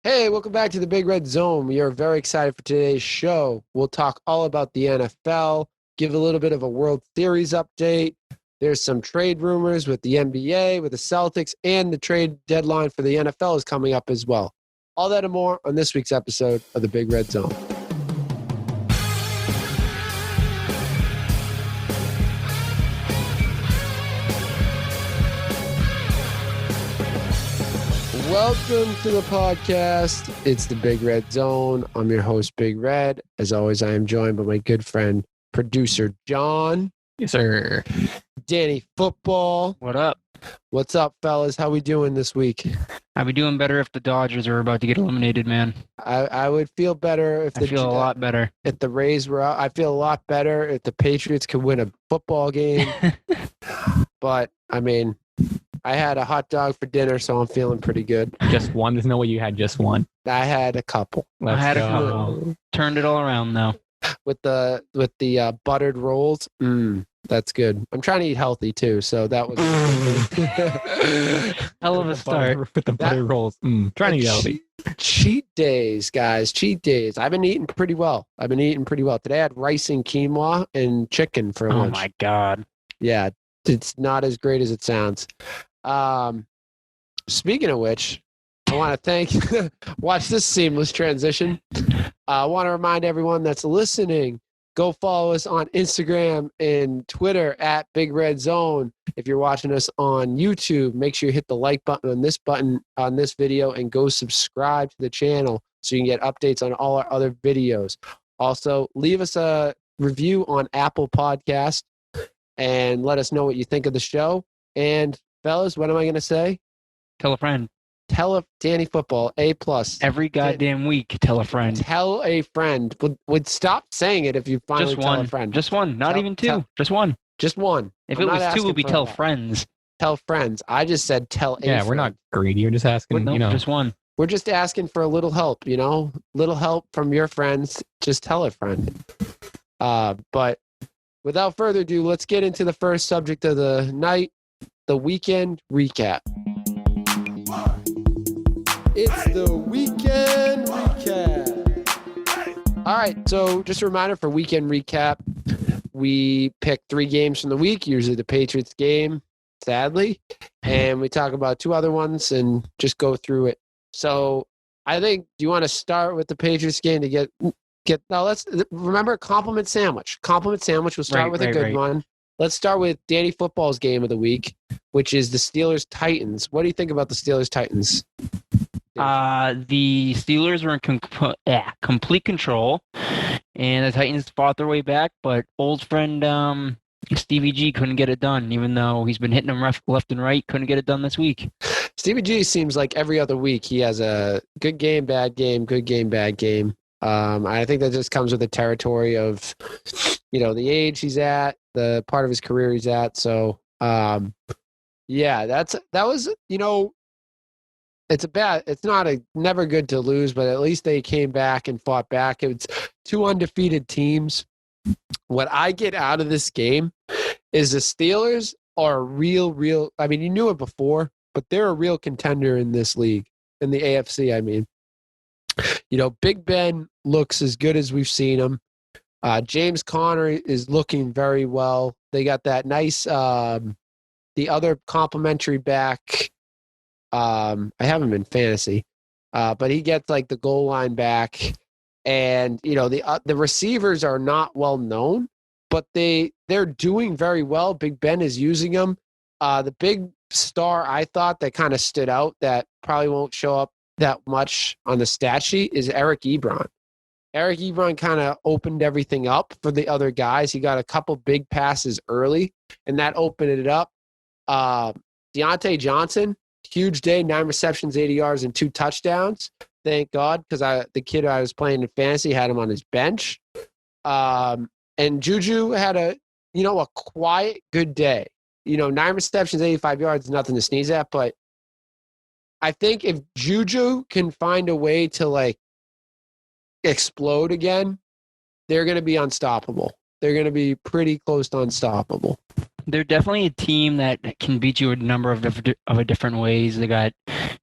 Hey, welcome back to the Big Red Zone. We are very excited for today's show. We'll talk all about the NFL, give a little bit of a World Series update. There's some trade rumors with the NBA, with the Celtics, and the trade deadline for the NFL is coming up as well. All that and more on this week's episode of the Big Red Zone. Welcome to the podcast. It's the Big Red Zone. I'm your host, Big Red. As always, I am joined by my good friend, producer John. Yes, sir. Danny Football. What up? What's up, fellas? How we doing this week? I'd be doing better if the Dodgers are about to get eliminated, man. I would feel better if I feel a lot better. If the Rays were out. I feel a lot better if the Patriots could win a football game. But, I mean, I had a hot dog for dinner, so I'm feeling pretty good. Just one? There's no way you had just one. I had a couple. I had a couple. Turned it all around, though. With the buttered rolls. That's good. I'm trying to eat healthy, too, so that was... Hell of a start. With the buttered rolls. Trying to eat healthy. Cheat days, guys. Cheat days. I've been eating pretty well. Today I had rice and quinoa and chicken for lunch. Oh, my God. Yeah, it's not as great as it sounds. Speaking of which, I want to watch this seamless transition. I want to remind everyone that's listening, go follow us on Instagram and Twitter at Big Red Zone. If you're watching us on YouTube, make sure you hit the like button on this video and go subscribe to the channel so you can get updates on all our other videos. Also, leave us a review on Apple Podcast and let us know what you think of the show. And fellas, what am I going to say? Tell a friend. Tell Danny Football, A+. Every goddamn week, tell a friend. Tell a friend. Would stop saying it if you finally tell a friend. Just one. Not even two. Just one. Just one. If it was two, it would be tell friends. Tell friends. I just said tell a friend. Yeah, we're not greedy. We're just asking, Just one. We're just asking for a little help, Little help from your friends. Just tell a friend. But without further ado, let's get into the first subject of the night, the weekend recap. It's the weekend recap. All right, so just a reminder for weekend recap, we pick 3 games from the week, usually the Patriots game, sadly, and we talk about 2 other ones and just go through it. So I think, do you want to start with the Patriots game to get now let's remember compliment sandwich. Compliment sandwich, we'll start with a good one. Let's start with Danny Football's game of the week, which is the Steelers-Titans. What do you think about the Steelers-Titans? The Steelers were in complete control, and the Titans fought their way back, but old friend Stevie G couldn't get it done, even though he's been hitting them left and right, couldn't get it done this week. Stevie G seems like every other week he has a good game, bad game, good game, bad game. I think that just comes with the territory of, the age he's at, the part of his career he's at. So, yeah, that was, it's never good to lose, but at least they came back and fought back. It's 2 undefeated teams. What I get out of this game is the Steelers are real, I mean, you knew it before, but they're a real contender in this league, in the AFC, I mean. Big Ben looks as good as we've seen him. James Conner is looking very well. They got that nice, the other complimentary back. I have him in fantasy, but he gets like the goal line back, and the receivers are not well known, but they're doing very well. Big Ben is using them. The big star I thought that kind of stood out that probably won't show up that much on the stat sheet is Eric Ebron. Eric Ebron kind of opened everything up for the other guys. He got a couple big passes early, and that opened it up. Deontay Johnson, huge day, 9 receptions, 80 yards, and 2 touchdowns. Thank God, because the kid I was playing in fantasy had him on his bench. And Juju had a quiet, good day. 9 receptions, 85 yards, nothing to sneeze at, but I think if Juju can find a way to explode again, they're going to be unstoppable. They're going to be pretty close to unstoppable. They're definitely a team that can beat you a number of different ways. They got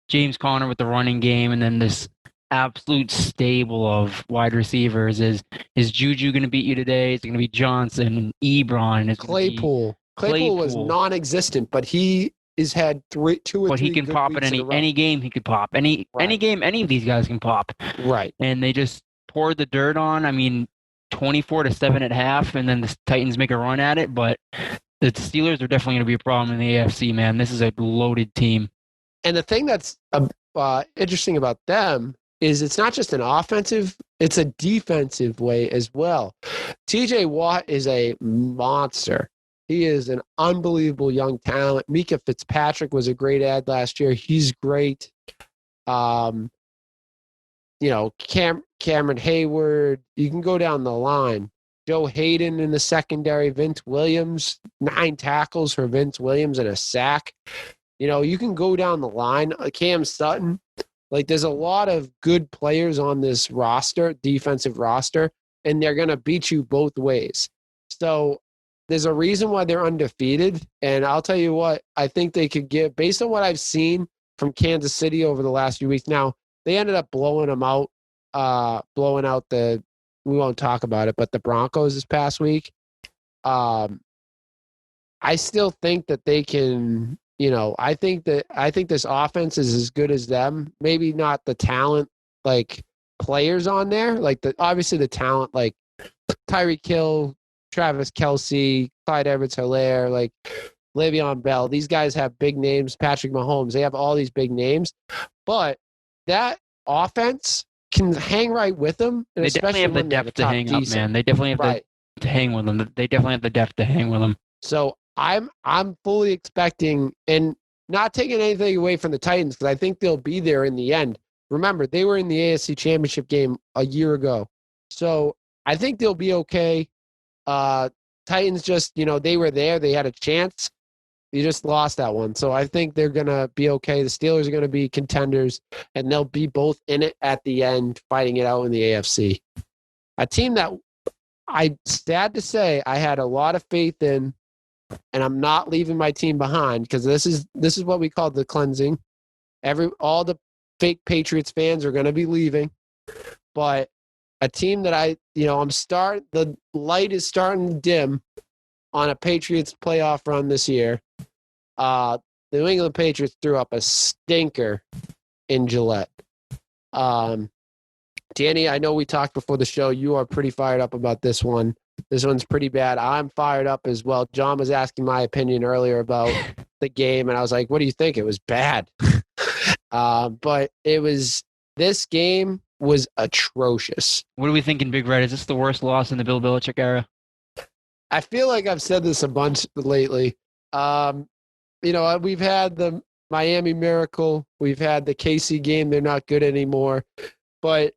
James Conner with the running game, and then this absolute stable of wide receivers. Is Juju going to beat you today? Is it going to be Johnson and Ebron? Is Claypool. Claypool was non-existent, but he has had two or three. But he can pop in any game. He could pop any game. Any of these guys can pop. Right. And they just poured the dirt on. I mean, 24-7 at half, and then the Titans make a run at it. But the Steelers are definitely going to be a problem in the AFC. Man, this is a loaded team. And the thing that's interesting about them is it's not just an offensive, it's a defensive way as well. TJ Watt is a monster. He is an unbelievable young talent. Mika Fitzpatrick was a great ad last year. He's great. Cameron Hayward, you can go down the line. Joe Hayden in the secondary, Vince Williams, 9 tackles for Vince Williams and a sack. You can go down the line. Cam Sutton. Like, there's a lot of good players on this roster, defensive roster, and they're going to beat you both ways. So there's a reason why they're undefeated. And I'll tell you what, I think they could get, based on what I've seen from Kansas City over the last few weeks. Now, they ended up blowing them out, we won't talk about it, but the Broncos this past week. I still think that they can, I think this offense is as good as them. Maybe not the talent, like, players on there. Like, obviously the talent, like Tyreek Hill, Travis Kelce, Clyde Edwards-Helaire, like Le'Veon Bell. These guys have big names. Patrick Mahomes. They have all these big names. But that offense can hang right with them. And they definitely have the depth to hang up, man. They definitely have to hang with them. They definitely have the depth to hang with them. So I'm fully expecting, and not taking anything away from the Titans, because I think they'll be there in the end. Remember, they were in the AFC Championship game a year ago. So I think they'll be okay. Titans just, they were there. They had a chance. You just lost that one. So I think they're going to be okay. The Steelers are going to be contenders, and they'll be both in it at the end, fighting it out in the AFC. A team that sad to say, I had a lot of faith in, and I'm not leaving my team behind, because this is what we call the cleansing. All the fake Patriots fans are going to be leaving, but a team that the light is starting to dim on a Patriots playoff run this year. The New England Patriots threw up a stinker in Gillette. Danny, I know we talked before the show. You are pretty fired up about this one. This one's pretty bad. I'm fired up as well. John was asking my opinion earlier about the game, and I was like, what do you think? It was bad. But this game was atrocious. What are we thinking, Big Red? Is this the worst loss in the Bill Belichick era? I feel like I've said this a bunch lately. We've had the Miami Miracle. We've had the KC game. They're not good anymore. But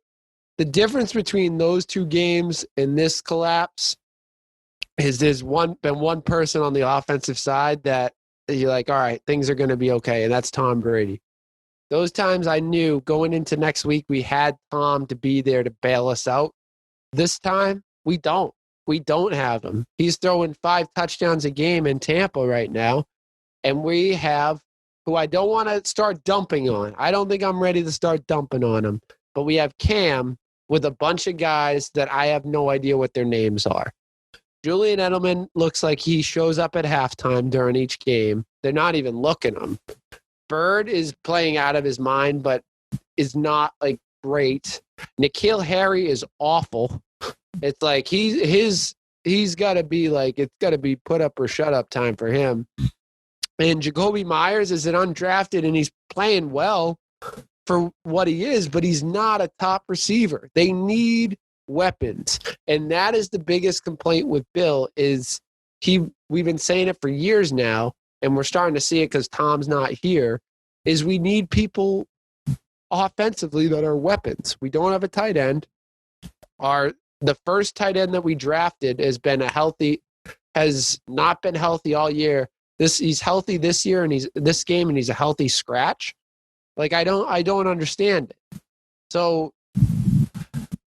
the difference between those two games and this collapse is there's been one person on the offensive side that you're like, all right, things are going to be okay, and that's Tom Brady. Those times I knew going into next week we had Tom to be there to bail us out. This time, we don't. We don't have him. He's throwing 5 touchdowns a game in Tampa right now, and we have who I don't want to start dumping on. I don't think I'm ready to start dumping on him, but we have Cam with a bunch of guys that I have no idea what their names are. Julian Edelman looks like he shows up at halftime during each game. They're not even looking at him. Bird is playing out of his mind, but is not like great. N'Keal Harry is awful. It's like he's got to be like, it's got to be put up or shut up time for him. And Jacoby Myers is an undrafted, and he's playing well for what he is, but he's not a top receiver. They need weapons, and that is the biggest complaint with Bill. Is we've been saying it for years now, and we're starting to see it because Tom's not here, is we need people offensively that are weapons. We don't have a tight end. The first tight end that we drafted has not been healthy all year. He's healthy this year, and this game, and he's a healthy scratch. Like, I don't understand it. So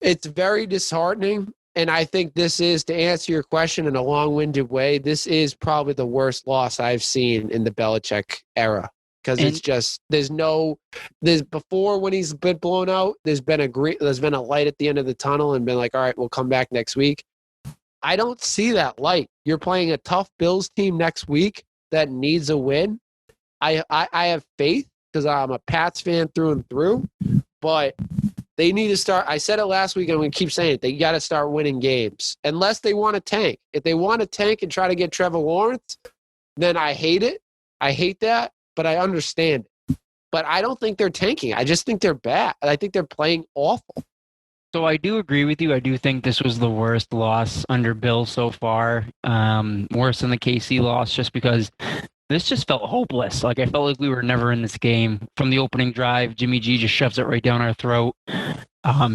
it's very disheartening. And I think this is, to answer your question in a long-winded way, this is probably the worst loss I've seen in the Belichick era. because it's just there's before when he's been blown out, there's been a light at the end of the tunnel and been like, all right, we'll come back next week. I don't see that light. You're playing a tough Bills team next week that needs a win. I have faith because I'm a Pats fan through and through, but they need to start. I said it last week, and I'm going to keep saying it. They got to start winning games unless they want to tank. If they want to tank and try to get Trevor Lawrence, then I hate it. I hate that, but I understand it. But I don't think they're tanking. I just think they're bad. I think they're playing awful. So I do agree with you. I do think this was the worst loss under Bill so far. Worse than the KC loss, just because this just felt hopeless. Like I felt like we were never in this game. From the opening drive, Jimmy G just shoves it right down our throat.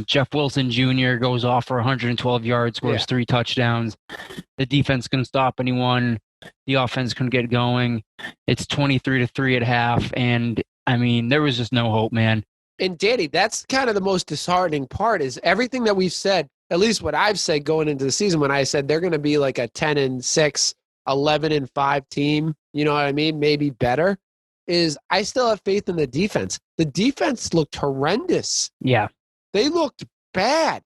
Jeff Wilson Jr. goes off for 112 yards, scores 3 touchdowns. The defense couldn't stop anyone. The offense couldn't get going. It's 23-3 at half, and I mean, there was just no hope, man. And Danny, that's kind of the most disheartening part is everything that we've said, at least what I've said going into the season when I said they're going to be like a 10-6, 11-5 team, you know what I mean? Maybe better, is I still have faith in the defense. The defense looked horrendous. Yeah. They looked bad.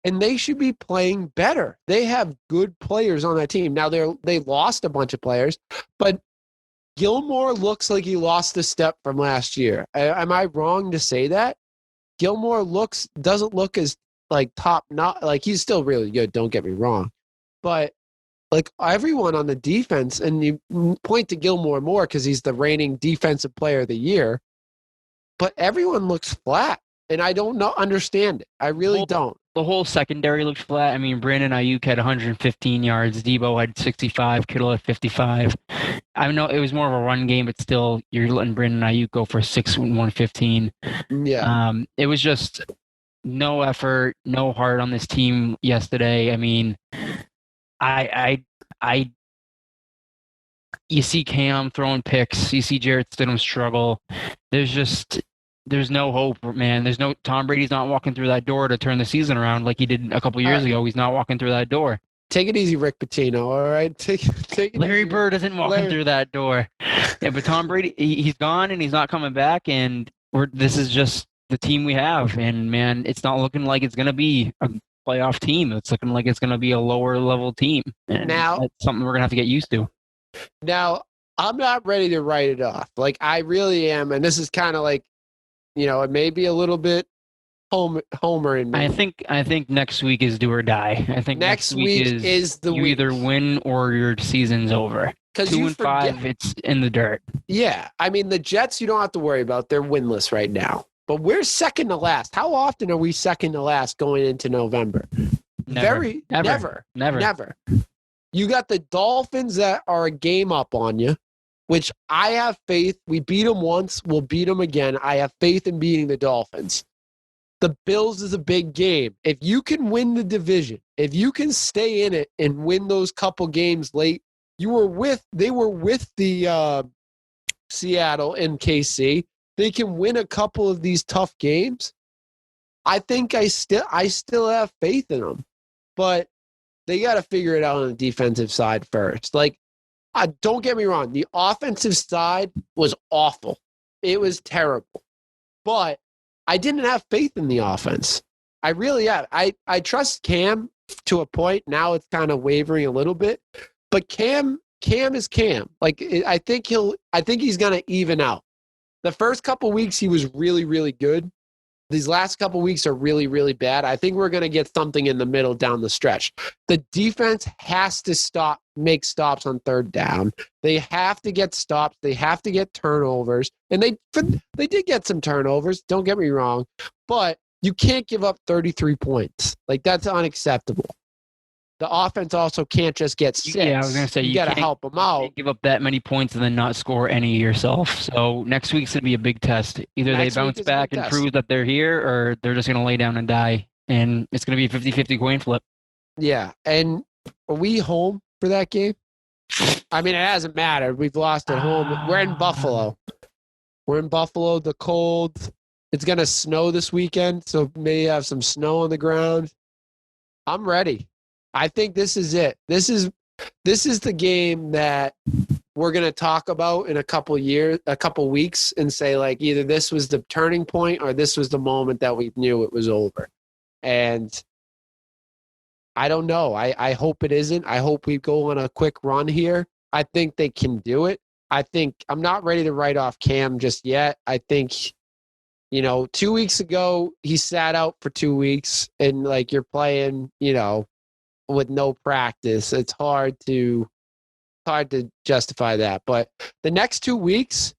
And they should be playing better. They have good players on that team. Now they lost a bunch of players, but Gilmore looks like he lost a step from last year. Am I wrong to say that? Gilmore doesn't look as like top, not like he's still really good. Don't get me wrong, but like everyone on the defense, and you point to Gilmore more because he's the reigning defensive player of the year, but everyone looks flat, and I don't understand it. I really don't. The whole secondary looked flat. I mean, Brandon Ayuk had 115 yards. Debo had 65. Kittle had 55. I know it was more of a run game, but still, you're letting Brandon Ayuk go for 115. Yeah. It was just no effort, no heart on this team yesterday. I mean, you see Cam throwing picks. You see Jarrett Stidham struggle. There's no hope, man. Tom Brady's not walking through that door to turn the season around like he did a couple years ago. He's not walking through that door. Take it easy, Rick Pitino. All right, take it Larry easy. Bird isn't walking through that door. Yeah, but Tom Brady, he's gone and he's not coming back. And this is just the team we have. And man, it's not looking like it's going to be a playoff team. It's looking like it's going to be a lower level team. And now that's something we're going to have to get used to. Now, I'm not ready to write it off. Like I really am, and this is kind of like, you know, it may be a little bit Homer in me. I think next week is do or die. I think next week is the you either win or your season's over. 2-5, it's in the dirt. Yeah, I mean the Jets, you don't have to worry about. They're winless right now. But we're second to last. How often are we second to last going into November? Never. You got the Dolphins that are a game up on you, which I have faith. We beat them once. We'll beat them again. I have faith in beating the Dolphins. The Bills is a big game. If you can win the division, if you can stay in it and win those couple games late, they were with the Seattle and KC. They can win a couple of these tough games. I think I still have faith in them, but they got to figure it out on the defensive side first. Like, don't get me wrong. The offensive side was awful. It was terrible. But I didn't have faith in the offense. I really have. I trust Cam to a point. Now it's kind of wavering a little bit. But Cam is Cam. Like, I think he's going to even out. The first couple weeks, he was really, really good. These last couple weeks are really, really bad. I think we're going to get something in the middle down the stretch. The defense has to make stops on third down. They have to get stops. They have to get turnovers. And they did get some turnovers, don't get me wrong. But you can't give up 33 points. Like, that's unacceptable. The offense also can't just get 6. Yeah, I was going to say, you got to help them out. You can't give up that many points and then not score any yourself. So next week's going to be a big test. Either they bounce back and prove that they're here, or they're just going to lay down and die. And it's going to be a 50-50 coin flip. Yeah. And are we home for that game? I mean, it hasn't mattered. We've lost at home. We're in Buffalo. The cold. It's going to snow this weekend, so may have some snow on the ground. I'm ready. I think this is it. This is the game that we're going to talk about in a couple weeks and say like either this was the turning point or this was the moment that we knew it was over. And I don't know. I hope it isn't. I hope we go on a quick run here. I think they can do it. I think I'm not ready to write off Cam just yet. I think, 2 weeks ago, he sat out for 2 weeks and like you're playing, with no practice. It's hard to justify that. But the next 2 weeks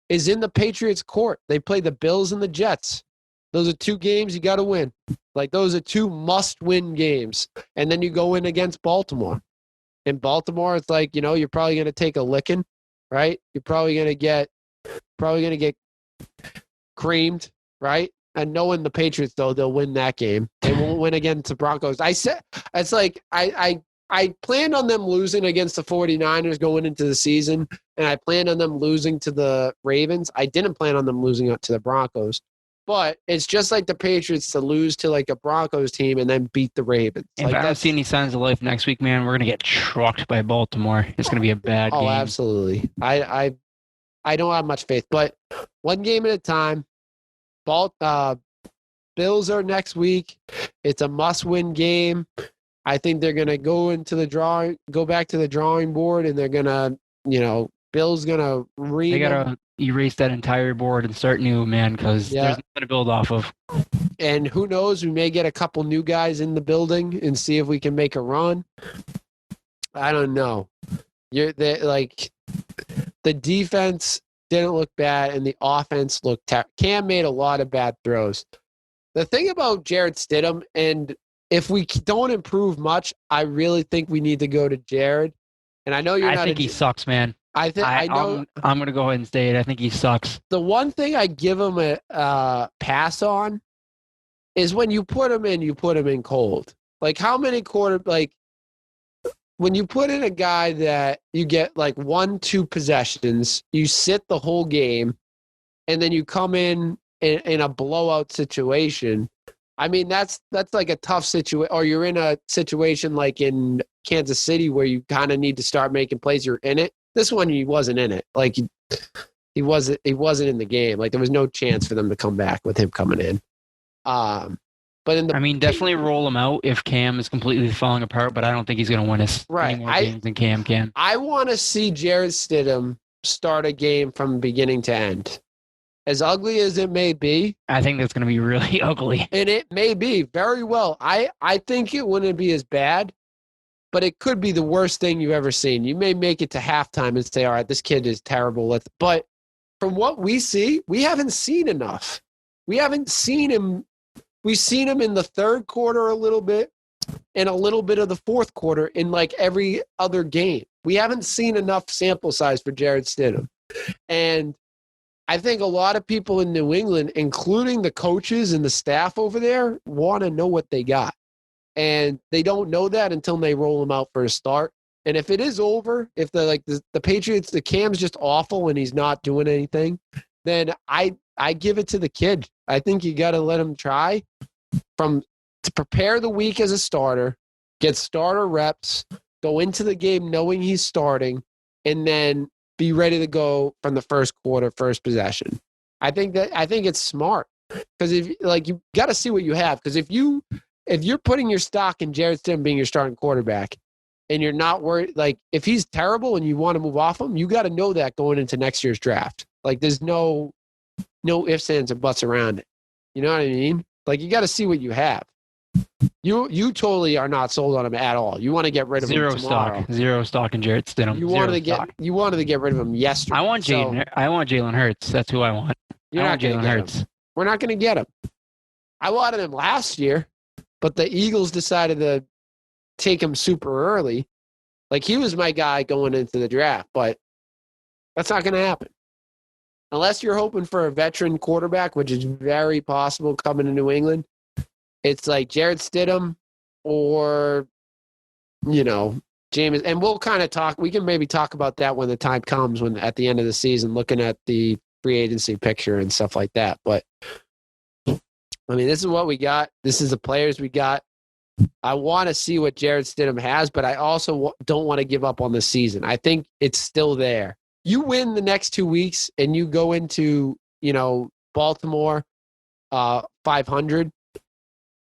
is in the Patriots' court. They play the Bills and the Jets. Those are 2 games you got to win. Like those are 2 must-win games. And then you go in against Baltimore. In Baltimore, it's like, you're probably going to take a licking, right? You're probably going to get creamed, right? And knowing the Patriots, though, they'll win that game. They won't win against the Broncos. I said it's like I planned on them losing against the 49ers going into the season, and I planned on them losing to the Ravens. I didn't plan on them losing to the Broncos. But it's just like the Patriots to lose to like a Broncos team and then beat the Ravens. If I don't see any signs of life next week, man, we're gonna get trucked by Baltimore. It's gonna be a bad game. Oh, absolutely. I don't have much faith, but one game at a time. Bills are next week. It's a must-win game. I think they're gonna go back to the drawing board, and they're gonna, Bill's gonna They gotta erase that entire board and start new, man, because there's nothing to build off of. And who knows? We may get a couple new guys in the building and see if we can make a run. I don't know. The defense didn't look bad, and the offense looked terrible. Cam made a lot of bad throws. The thing about Jarrett Stidham, and if we don't improve much, I really think we need to go to Jared. And I know you're not. I think he sucks, man. I know. I'm going to go ahead and say it. I think he sucks. The one thing I give him a pass on is when you put him in cold. Like how many when you put in a guy that you get like 1-2 possessions, you sit the whole game, and then you come in a blowout situation. I mean, that's like a tough situation. Or you're in a situation like in Kansas City where you kind of need to start making plays. You're in it. This one, he wasn't in it. Like he wasn't in the game. Like there was no chance for them to come back with him coming in. But definitely roll him out if Cam is completely falling apart. But I don't think he's going to win us any more games than Cam can. I want to see Jarrett Stidham start a game from beginning to end. As ugly as it may be, I think that's going to be really ugly. And it may be very well. I think it wouldn't be as bad. But it could be the worst thing you've ever seen. You may make it to halftime and say, all right, this kid is terrible. But from what we see, we haven't seen enough. We haven't seen him. We've seen him in the third quarter a little bit and a little bit of the fourth quarter in like every other game. We haven't seen enough sample size for Jarrett Stidham. And I think a lot of people in New England, including the coaches and the staff over there, want to know what they got. And they don't know that until they roll him out for a start. And if it is over, if the Patriots, the Cam's just awful and he's not doing anything, then I give it to the kid. I think you got to let him try to prepare the week as a starter, get starter reps, go into the game knowing he's starting, and then be ready to go from the first quarter, first possession. I think it's smart because you got to see what you have. Because if you're putting your stock in Jarrett Stidham being your starting quarterback and you're not worried, like if he's terrible and you want to move off him, you got to know that going into next year's draft. Like there's no ifs, ands, or buts around it. You know what I mean? Like you got to see what you have. You totally are not sold on him at all. You want to get rid of him tomorrow. Zero stock in Jarrett Stidham. You wanted to get rid of him yesterday. I want Jalen Hurts. That's who I want. You're not Jalen Hurts. We're not going to get him. I wanted him last year. But the Eagles decided to take him super early. Like, he was my guy going into the draft, but that's not going to happen. Unless you're hoping for a veteran quarterback, which is very possible coming to New England. It's like Jarrett Stidham or, Jameis. And we'll kind of talk. We can maybe talk about that when the time comes, when at the end of the season, looking at the free agency picture and stuff like that. But, I mean, this is what we got. This is the players we got. I want to see what Jared Stidham has, but I also don't want to give up on the season. I think it's still there. You win the next 2 weeks and you go into, Baltimore 500.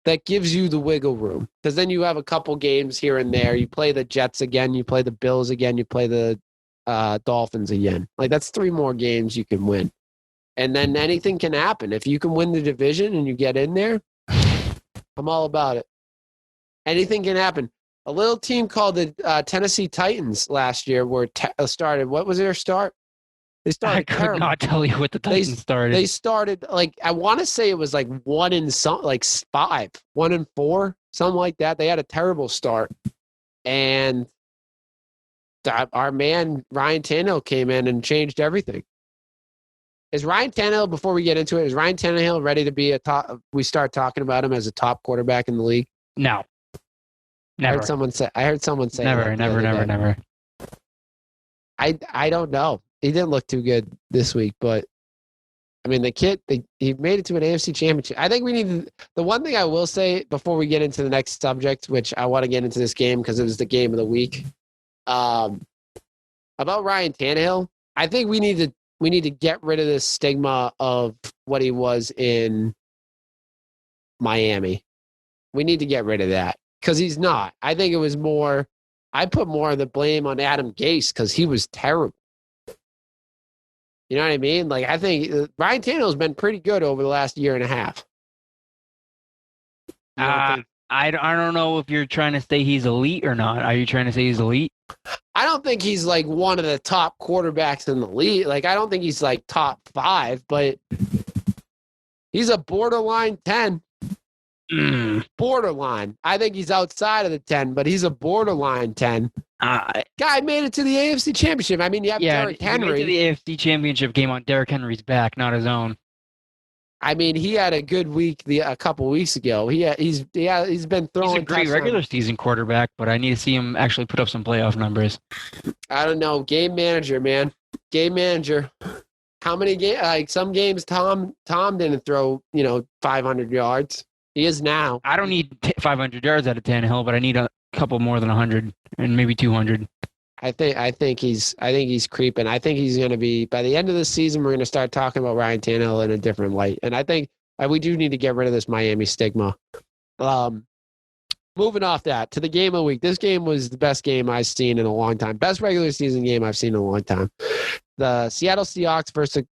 That gives you the wiggle room because then you have a couple games here and there. You play the Jets again, you play the Bills again, you play the Dolphins again. Like that's 3 more games you can win. And then anything can happen. If you can win the division and you get in there, I'm all about it. Anything can happen. A little team called the Tennessee Titans last year started. What was their start? They started. I could not tell you what the Titans started. They started I want to say it was 1 and some 5, 1 and 4, something like that. They had a terrible start, and our man Ryan Tannehill came in and changed everything. Is Ryan Tannehill, before we get into it, is Ryan Tannehill ready to be we start talking about him as a top quarterback in the league? No. Never. I heard someone say never. I don't know. He didn't look too good this week, but I mean, the kid, he made it to an AFC championship. I think we need the one thing I will say before we get into the next subject, which I want to get into this game because it was the game of the week. About Ryan Tannehill, I think we need to get rid of this stigma of what he was in Miami. We need to get rid of that because he's not. I think it was more. I put more of the blame on Adam Gase because he was terrible. You know what I mean? I think Ryan Tannehill's been pretty good over the last year and a half. I don't know if you're trying to say he's elite or not. Are you trying to say he's elite? I don't think he's one of the top quarterbacks in the league. I don't think he's top 5, but he's a borderline 10. Borderline. I think he's outside of the 10, but he's a borderline 10. Guy made it to the AFC Championship. I mean, you have Derrick Henry. He made it to the AFC Championship game on Derrick Henry's back, not his own. I mean, he had a good week a couple weeks ago. He's been throwing. He's a great regular season quarterback, but I need to see him actually put up some playoff numbers. I don't know. Game manager, man. Game manager. How many games? Some games, Tom didn't throw 500 yards. He is now. I don't need 500 yards out of Tannehill, but I need a couple more than 100 and maybe 200. I think he's creeping. I think he's going to be, by the end of the season, we're going to start talking about Ryan Tannehill in a different light. And I think we do need to get rid of this Miami stigma. Moving off that to the game of the week. This game was the best game I've seen in a long time. Best regular season game I've seen in a long time. The Seattle Seahawks versus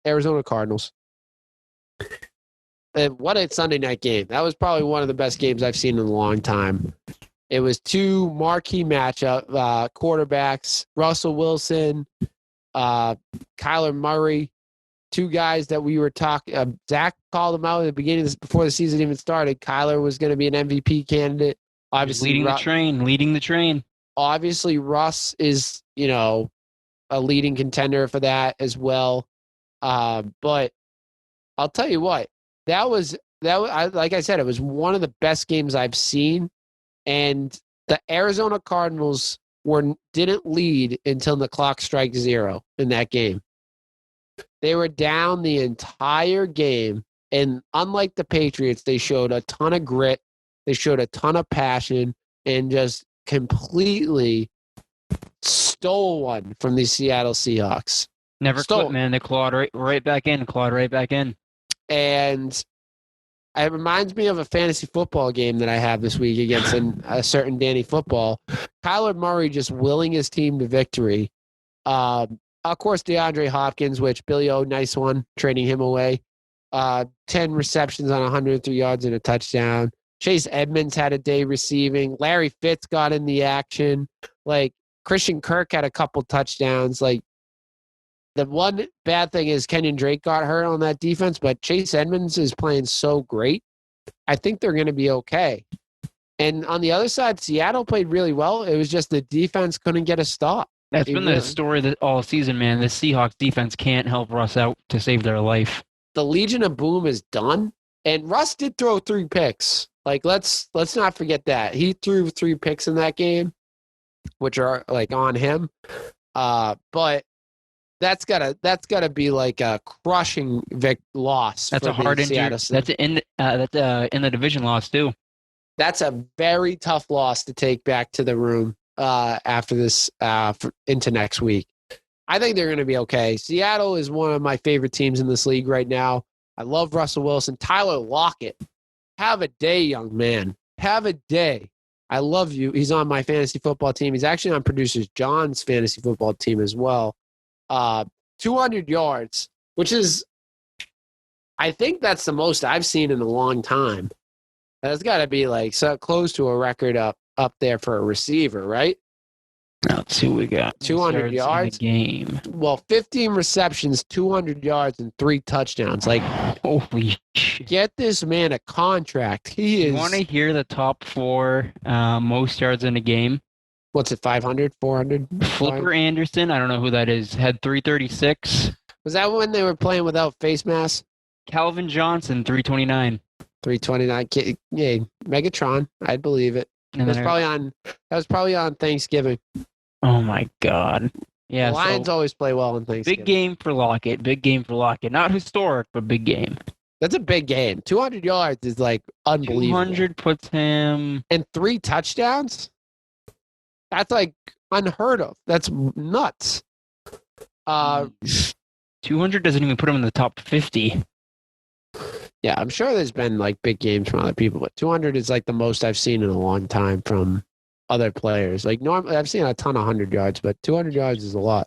Arizona Cardinals. And what a Sunday night game. That was probably one of the best games I've seen in a long time. It was 2 marquee matchup quarterbacks, Russell Wilson, Kyler Murray, 2 guys that we were talking. Zach called them out at the beginning before the season even started. Kyler was going to be an MVP candidate. Obviously, leading the train. Obviously, Russ is, a leading contender for that as well. But I'll tell you what, that was like I said, it was one of the best games I've seen. And the Arizona Cardinals didn't lead until the clock strikes 0 in that game. They were down the entire game. And unlike the Patriots, they showed a ton of grit. They showed a ton of passion and just completely stole one from the Seattle Seahawks. Never quit, man. They clawed right back in. And it reminds me of a fantasy football game that I have this week against a certain Danny Football. Kyler Murray just willing his team to victory. Of course, DeAndre Hopkins, which Billy O, nice one, trading him away. 10 receptions on 103 yards and a touchdown. Chase Edmonds had a day receiving. Larry Fitz got in the action. Christian Kirk had a couple touchdowns. The one bad thing is Kenyon Drake got hurt on that defense, but Chase Edmonds is playing so great. I think they're going to be okay. And on the other side, Seattle played really well. It was just the defense couldn't get a stop. That's been the story all season, man. The Seahawks defense can't help Russ out to save their life. The Legion of Boom is done, and Russ did throw 3 picks. Let's not forget that. He threw 3 picks in that game, which are on him. But that's gotta be a crushing loss. That's a hard injury. That's in the division loss too. That's a very tough loss to take back to the room after this into next week. I think they're going to be okay. Seattle is one of my favorite teams in this league right now. I love Russell Wilson. Tyler Lockett. Have a day, young man. Have a day. I love you. He's on my fantasy football team. He's actually on producer John's fantasy football team as well. 200 yards, which is, I think that's the most I've seen in a long time. That's got to be like so close to a record up there for a receiver, right? Let's see what we got. 200 yards. Game. Well, 15 receptions, 200 yards, and 3 touchdowns. Like, holy shit. Get this man a contract. He is. You want to hear the top 4 most yards in a game? What's it, 500, 400? Flipper Anderson, I don't know who that is, had 336. Was that when they were playing without face masks? Calvin Johnson, 329. 329. Yeah, Megatron. I'd believe it. That was probably on Thanksgiving. Oh my God. Yeah. The Lions always play well on Thanksgiving. Big game for Lockett. Big game for Lockett. Not historic, but big game. That's a big game. 200 yards is like unbelievable. 200 puts him. And 3 touchdowns? That's like unheard of. That's nuts. 200 doesn't even put him in the top 50. Yeah, I'm sure there's been like big games from other people, but 200 is like the most I've seen in a long time from other players. Like normally, I've seen a ton of 100 yards, but 200 yards is a lot.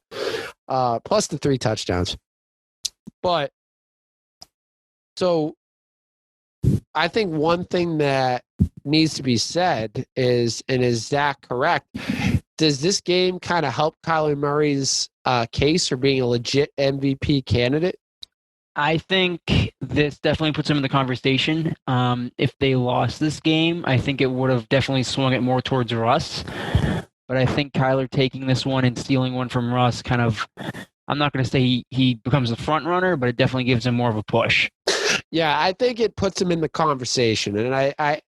Plus the 3 touchdowns. But so I think one thing that needs to be said is, and is Zach correct? Does this game kind of help Kyler Murray's case for being a legit MVP candidate? I think this definitely puts him in the conversation. If they lost this game, I think it would have definitely swung it more towards Russ. But I think Kyler taking this one and stealing one from Russ kind of, I'm not going to say he becomes the front runner, but it definitely gives him more of a push. Yeah, I think it puts him in the conversation. And I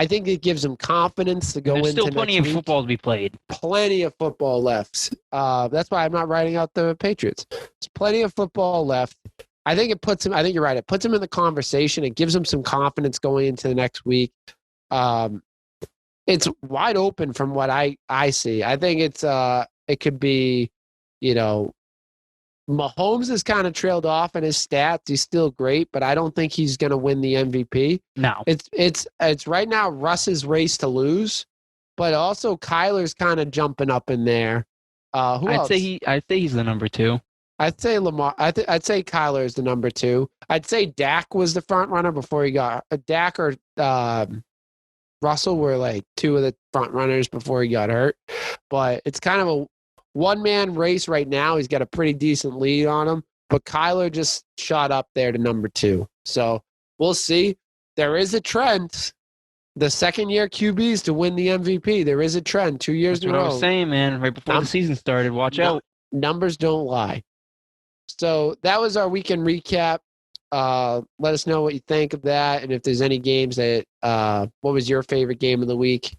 think it gives him confidence to go into next week. There's still plenty of football to be played. Plenty of football left. That's why I'm not writing out the Patriots. There's plenty of football left. I think it puts him, I think you're right. It puts him in the conversation. It gives him some confidence going into the next week. It's wide open from what I see. I think it could be, Mahomes has kind of trailed off in his stats. He's still great, but I don't think he's going to win the MVP. No. It's right now Russ's race to lose, but also Kyler's kind of jumping up in there. Who else? I'd say he's the number 2. I'd say Lamar. I'd say Kyler is the number 2. I'd say Dak was the front runner before he got Dak or Russell were like 2 of the front runners before he got hurt. But it's kind of a one-man race right now. He's got a pretty decent lead on him, but Kyler just shot up there to number 2. So we'll see. There is a trend. The second-year QBs to win the MVP. There is a trend. 2 years in a row. That's what I was saying, man. Right before the season started. Watch out. Numbers don't lie. So that was our weekend recap. Let us know what you think of that, and if there's any games that what was your favorite game of the week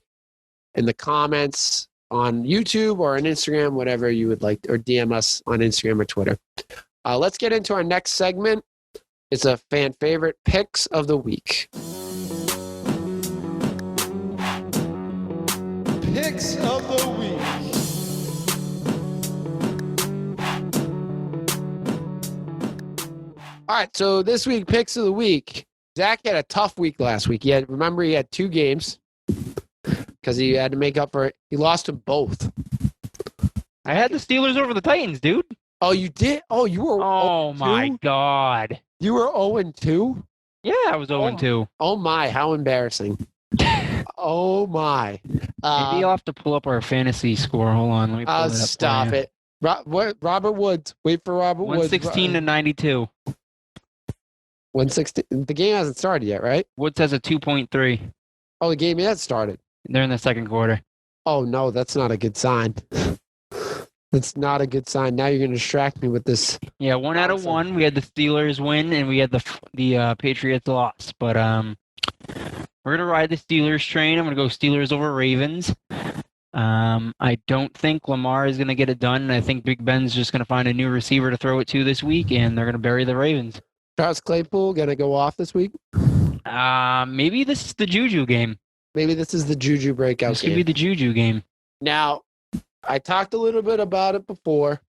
in the comments on YouTube or on Instagram, whatever you would like, or DM us on Instagram or Twitter. Let's get into our next segment. It's a fan favorite, picks of the week. Picks of the week. All right, so this week, picks of the week. Zach had a tough week last week. He had 2 games because he had to make up for it. He lost them both. I had the Steelers over the Titans, dude. Oh, you did? Oh, you were. Oh my God. You were 0-2? Yeah, I was 0-2. Oh my, how embarrassing. Oh my. Maybe you'll have to pull up our fantasy score. Hold on, let me pull it up. Stop it. Robert Woods. Wait for Robert Woods. 116 to 92. 116. The game hasn't started yet, right? Woods has a 2.3. Oh, the game has started. They're in the second quarter. Oh no, that's not a good sign. That's not a good sign. Now you're going to distract me with this. Yeah, 1 out of 1. We had the Steelers win, and we had the Patriots loss. But we're going to ride the Steelers train. I'm going to go Steelers over Ravens. I don't think Lamar is going to get it done. I think Big Ben's just going to find a new receiver to throw it to this week, and they're going to bury the Ravens. Charles Claypool going to go off this week? Maybe this is the Juju game. Maybe this is the Juju breakout This game. could be the Juju game. Now, I talked a little bit about it before.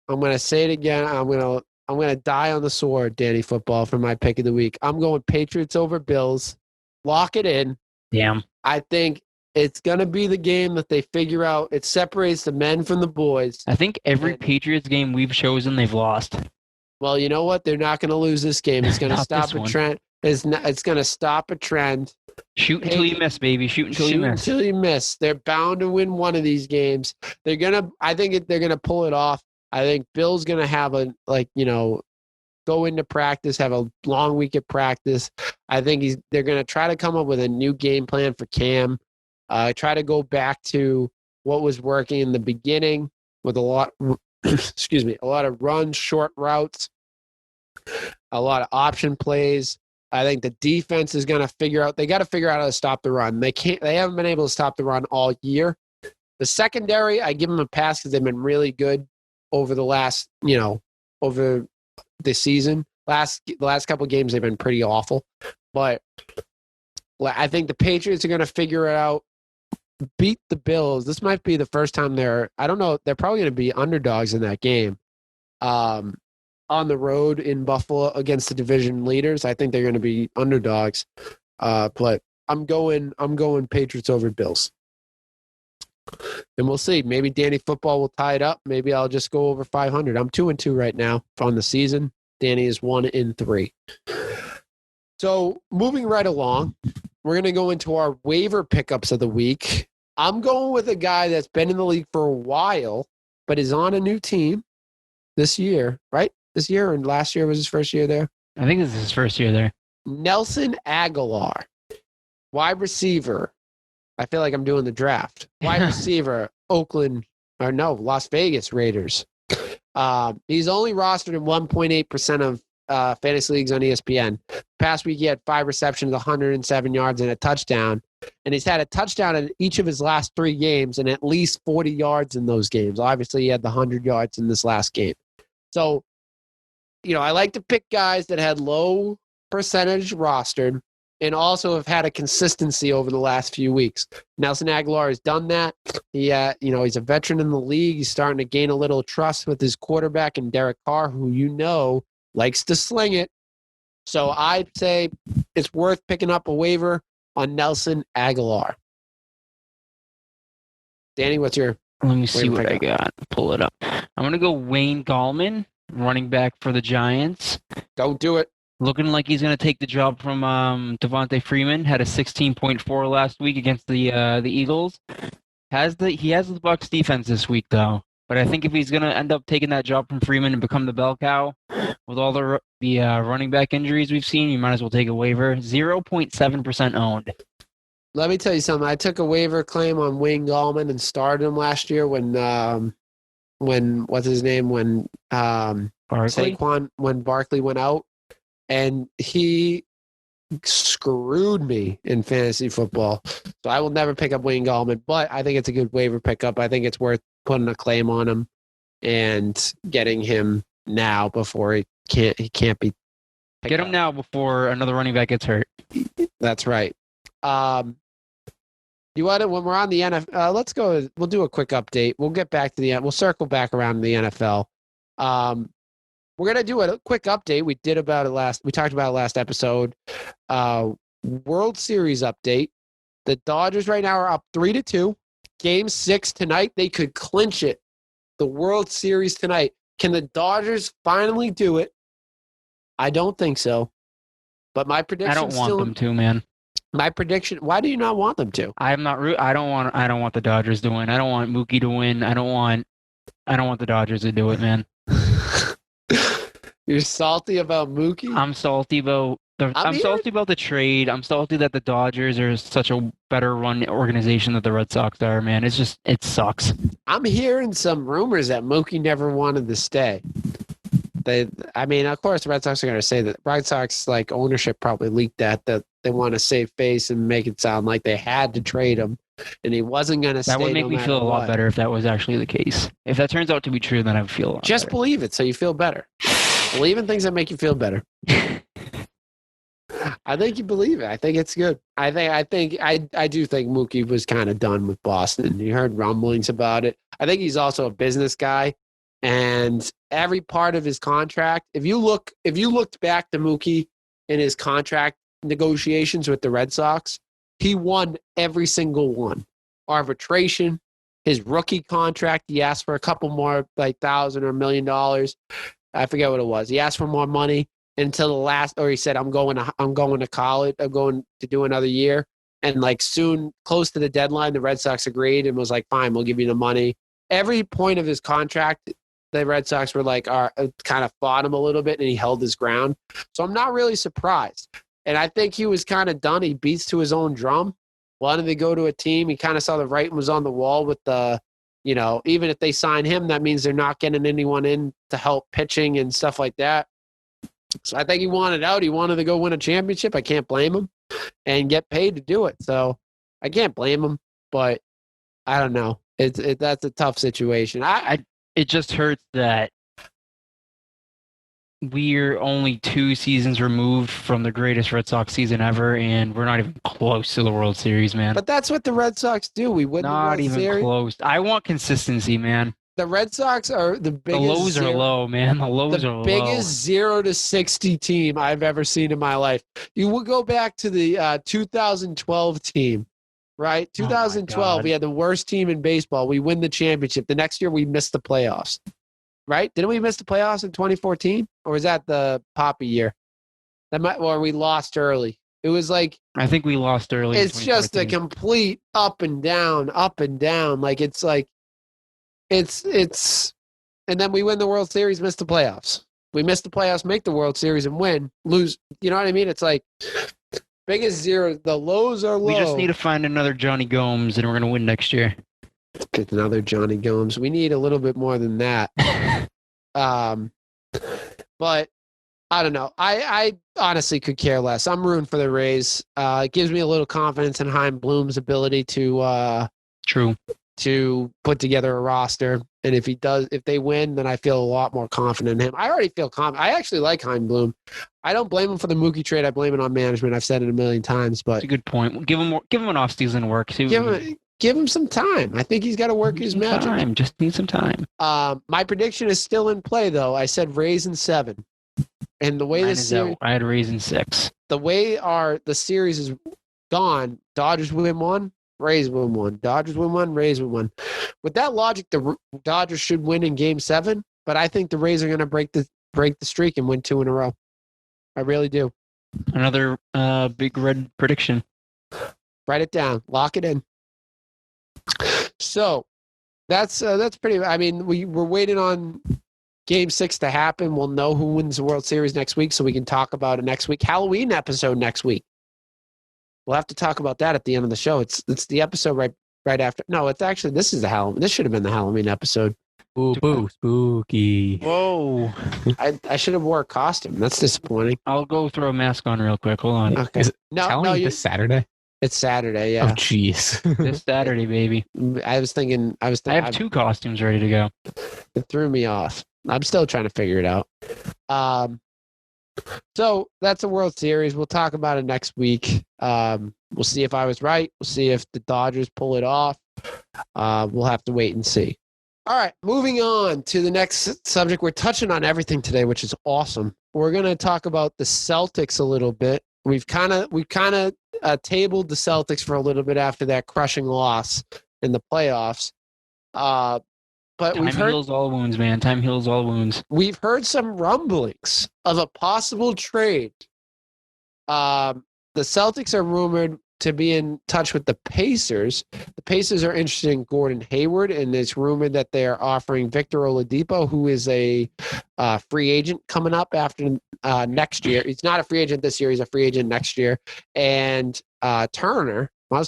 I'm going to say it again. I'm going to die on the sword, Danny Football, for my pick of the week. I'm going Patriots over Bills. Lock it in. Damn. I think it's going to be the game that they figure out. It separates the men from the boys. I think every And- Patriots game we've chosen, they've lost. Well, you know what? They're not going to lose this game. It's going to Not stop this a one. trend. It's going to stop a trend. Shoot until you miss, baby. Shoot until you miss. Until you miss. They're bound to win one of these games. They're gonna. I think they're gonna pull it off. I think Bill's gonna have go into practice, have a long week at practice. I think they're gonna try to come up with a new game plan for Cam. Try to go back to what was working in the beginning with a lot. Excuse me, a lot of runs, short routes, a lot of option plays. I think the defense is going to figure out. They got to figure out how to stop the run. They can't. They haven't been able to stop the run all year. The secondary, I give them a pass because they've been really good over the last, over the season. The last couple of games, they've been pretty awful. But I think the Patriots are going to figure it out. Beat the Bills. This might be the first time I don't know. They're probably going to be underdogs in that game. On the road in Buffalo against the division leaders. I think they're going to be underdogs. But I'm going Patriots over Bills. And we'll see. Maybe Danny Football will tie it up. Maybe I'll just go over 500. I'm 2-2 right now on the season. Danny is 1-3. So moving right along, we're going to go into our waiver pickups of the week. I'm going with a guy that's been in the league for a while, but is on a new team this year, right? This year, and last year was his first year there. I think this is his first year there. Nelson Aguilar, wide receiver. I feel like I'm doing the draft. Wide receiver, Las Vegas Raiders. He's only rostered in 1.8% of fantasy leagues on ESPN. Past week, he had 5 receptions, 107 yards, and a touchdown. And he's had a touchdown in each of his last 3 games and at least 40 yards in those games. Obviously, he had the 100 yards in this last game. So, I like to pick guys that had low percentage rostered and also have had a consistency over the last few weeks. Nelson Aguilar has done that. He's a veteran in the league. He's starting to gain a little trust with his quarterback and Derek Carr, who likes to sling it. So I'd say it's worth picking up a waiver on Nelson Aguilar. Danny, what's your... Let me see what I got. Pull it up. I'm going to go Wayne Gallman, running back for the Giants. Don't do it. Looking like he's going to take the job from Devontae Freeman. Had a 16.4 last week against the Eagles. He has the Bucs defense this week though. But I think if he's going to end up taking that job from Freeman and become the bell cow with all the running back injuries we've seen, you might as well take a waiver. 0.7% owned. Let me tell you something. I took a waiver claim on Wayne Gallman and started him last year when what's his name? When Saquon, when Barkley went out, and he screwed me in fantasy football. So I will never pick up Wayne Gallman, but I think it's a good waiver pickup. I think it's worth putting a claim on him and getting him now before he can't be. Get him now before another running back gets hurt. That's right. You want to, when we're on the NFL, let's go. We'll do a quick update. We'll get back to we'll circle back around to the NFL. We're going to do a quick update. We talked about it last episode. World Series update. The Dodgers right now are up 3-2. Game 6 tonight. They could clinch it. The World Series tonight. Can the Dodgers finally do it? I don't think so. But my prediction. I don't want them to, man. My prediction. Why do you not want them to? I'm not. I don't want the Dodgers to win. I don't want Mookie to win. I don't want the Dodgers to do it, man. You're salty about Mookie? I'm salty about salty about the trade. I'm salty that the Dodgers are such a better run organization than the Red Sox are, man. It sucks. I'm hearing some rumors that Mookie never wanted to stay. Of course, the Red Sox are going to say that. Red Sox ownership probably leaked that they want to save face and make it sound like they had to trade him, and he wasn't going to stay. That would make me feel a lot better if that was actually the case. If that turns out to be true, then I would feel a lot better. Just believe it, so you feel better. Believe in things that make you feel better. I think you believe it. I think it's good. I do think Mookie was kind of done with Boston. You heard rumblings about it. I think he's also a business guy, and every part of his contract. If you looked back to Mookie in his contract negotiations with the Red Sox, he won every single one. Arbitration, his rookie contract, he asked for a couple more, like $1,000 or $1 million. I forget what it was. He asked for more money until the last, or he said, I'm going to college. I'm going to do another year. And like soon, close to the deadline, the Red Sox agreed and was like, fine, we'll give you the money. Every point of his contract, the Red Sox were like, kind of fought him a little bit, and he held his ground. So I'm not really surprised. And I think he was kind of done. He beats to his own drum. Wanted to go to a team. He kind of saw the writing was on the wall with the, even if they sign him, that means they're not getting anyone in to help pitching and stuff like that. So I think he wanted out. He wanted to go win a championship. I can't blame him, and get paid to do it. So I can't blame him, but I don't know. That's a tough situation. It just hurts that we're only 2 seasons removed from the greatest Red Sox season ever, and we're not even close to the World Series, man. But that's what the Red Sox do. We win the World Series. Not even close. I want consistency, man. The Red Sox are the biggest. The lows are low, man. The lows are low. The biggest 0 to 60 team I've ever seen in my life. You will go back to the 2012 team, right? 2012, we had the worst team in baseball. We win the championship. The next year, we missed the playoffs. Right? Didn't we miss the playoffs in 2014? Or was that the Poppy year? Or we lost early. It was like, I think we lost early. It's just a complete up and down. Like it's and then we win the World Series, miss the playoffs. We miss the playoffs, make the World Series and win, lose. You know what I mean? It's like biggest zero. The lows are low. We just need to find another Johnny Gomes, and we're going to win next year. Get another Johnny Gomes. We need a little bit more than that. But I don't know. I honestly could care less. I'm rooting for the Rays. It gives me a little confidence in Chaim Bloom's ability to put together a roster. And if they win, then I feel a lot more confident in him. I already feel confident. I actually like Chaim Bloom. I don't blame him for the Mookie trade. I blame it on management. I've said it a million times, but that's a good point. Give him an off-season work. Give him some time. I think he's got to work his magic. Just need some time. My prediction is still in play, though. I said Rays in 7. And the way this series, I had Rays in 6. The way the series is gone, Dodgers win 1, Rays win 1. Dodgers win 1, Rays win 1. With that logic, the Dodgers should win in Game 7, but I think the Rays are going to break the streak and win 2 in a row. I really do. Another big red prediction. Write it down. Lock it in. So that's pretty. I mean, we're waiting on Game 6 to happen. We'll know who wins the World Series next week, so we can talk about it next week. Halloween episode next week. We'll have to talk about that at the end of the show. It's the episode right after. No, it's actually this is the Halloween. This should have been the Halloween episode. Boo, spooky. Whoa! I should have wore a costume. That's disappointing. I'll go throw a mask on real quick. Hold on. Okay. Halloween this Saturday? It's Saturday, yeah. Oh, jeez. This Saturday, baby. I was thinking. I have 2 costumes ready to go. It threw me off. I'm still trying to figure it out. So that's a World Series. We'll talk about it next week. We'll see if I was right. We'll see if the Dodgers pull it off. We'll have to wait and see. All right, moving on to the next subject. We're touching on everything today, which is awesome. We're going to talk about the Celtics a little bit. We've kind of tabled the Celtics for a little bit after that crushing loss in the playoffs. But Time heals all wounds, man. Time heals all wounds. We've heard some rumblings of a possible trade. The Celtics are rumored to be in touch with the Pacers. The Pacers are interested in Gordon Hayward, and it's rumored that they are offering Victor Oladipo, who is a free agent coming up after next year. He's not a free agent this year. He's a free agent next year. And Miles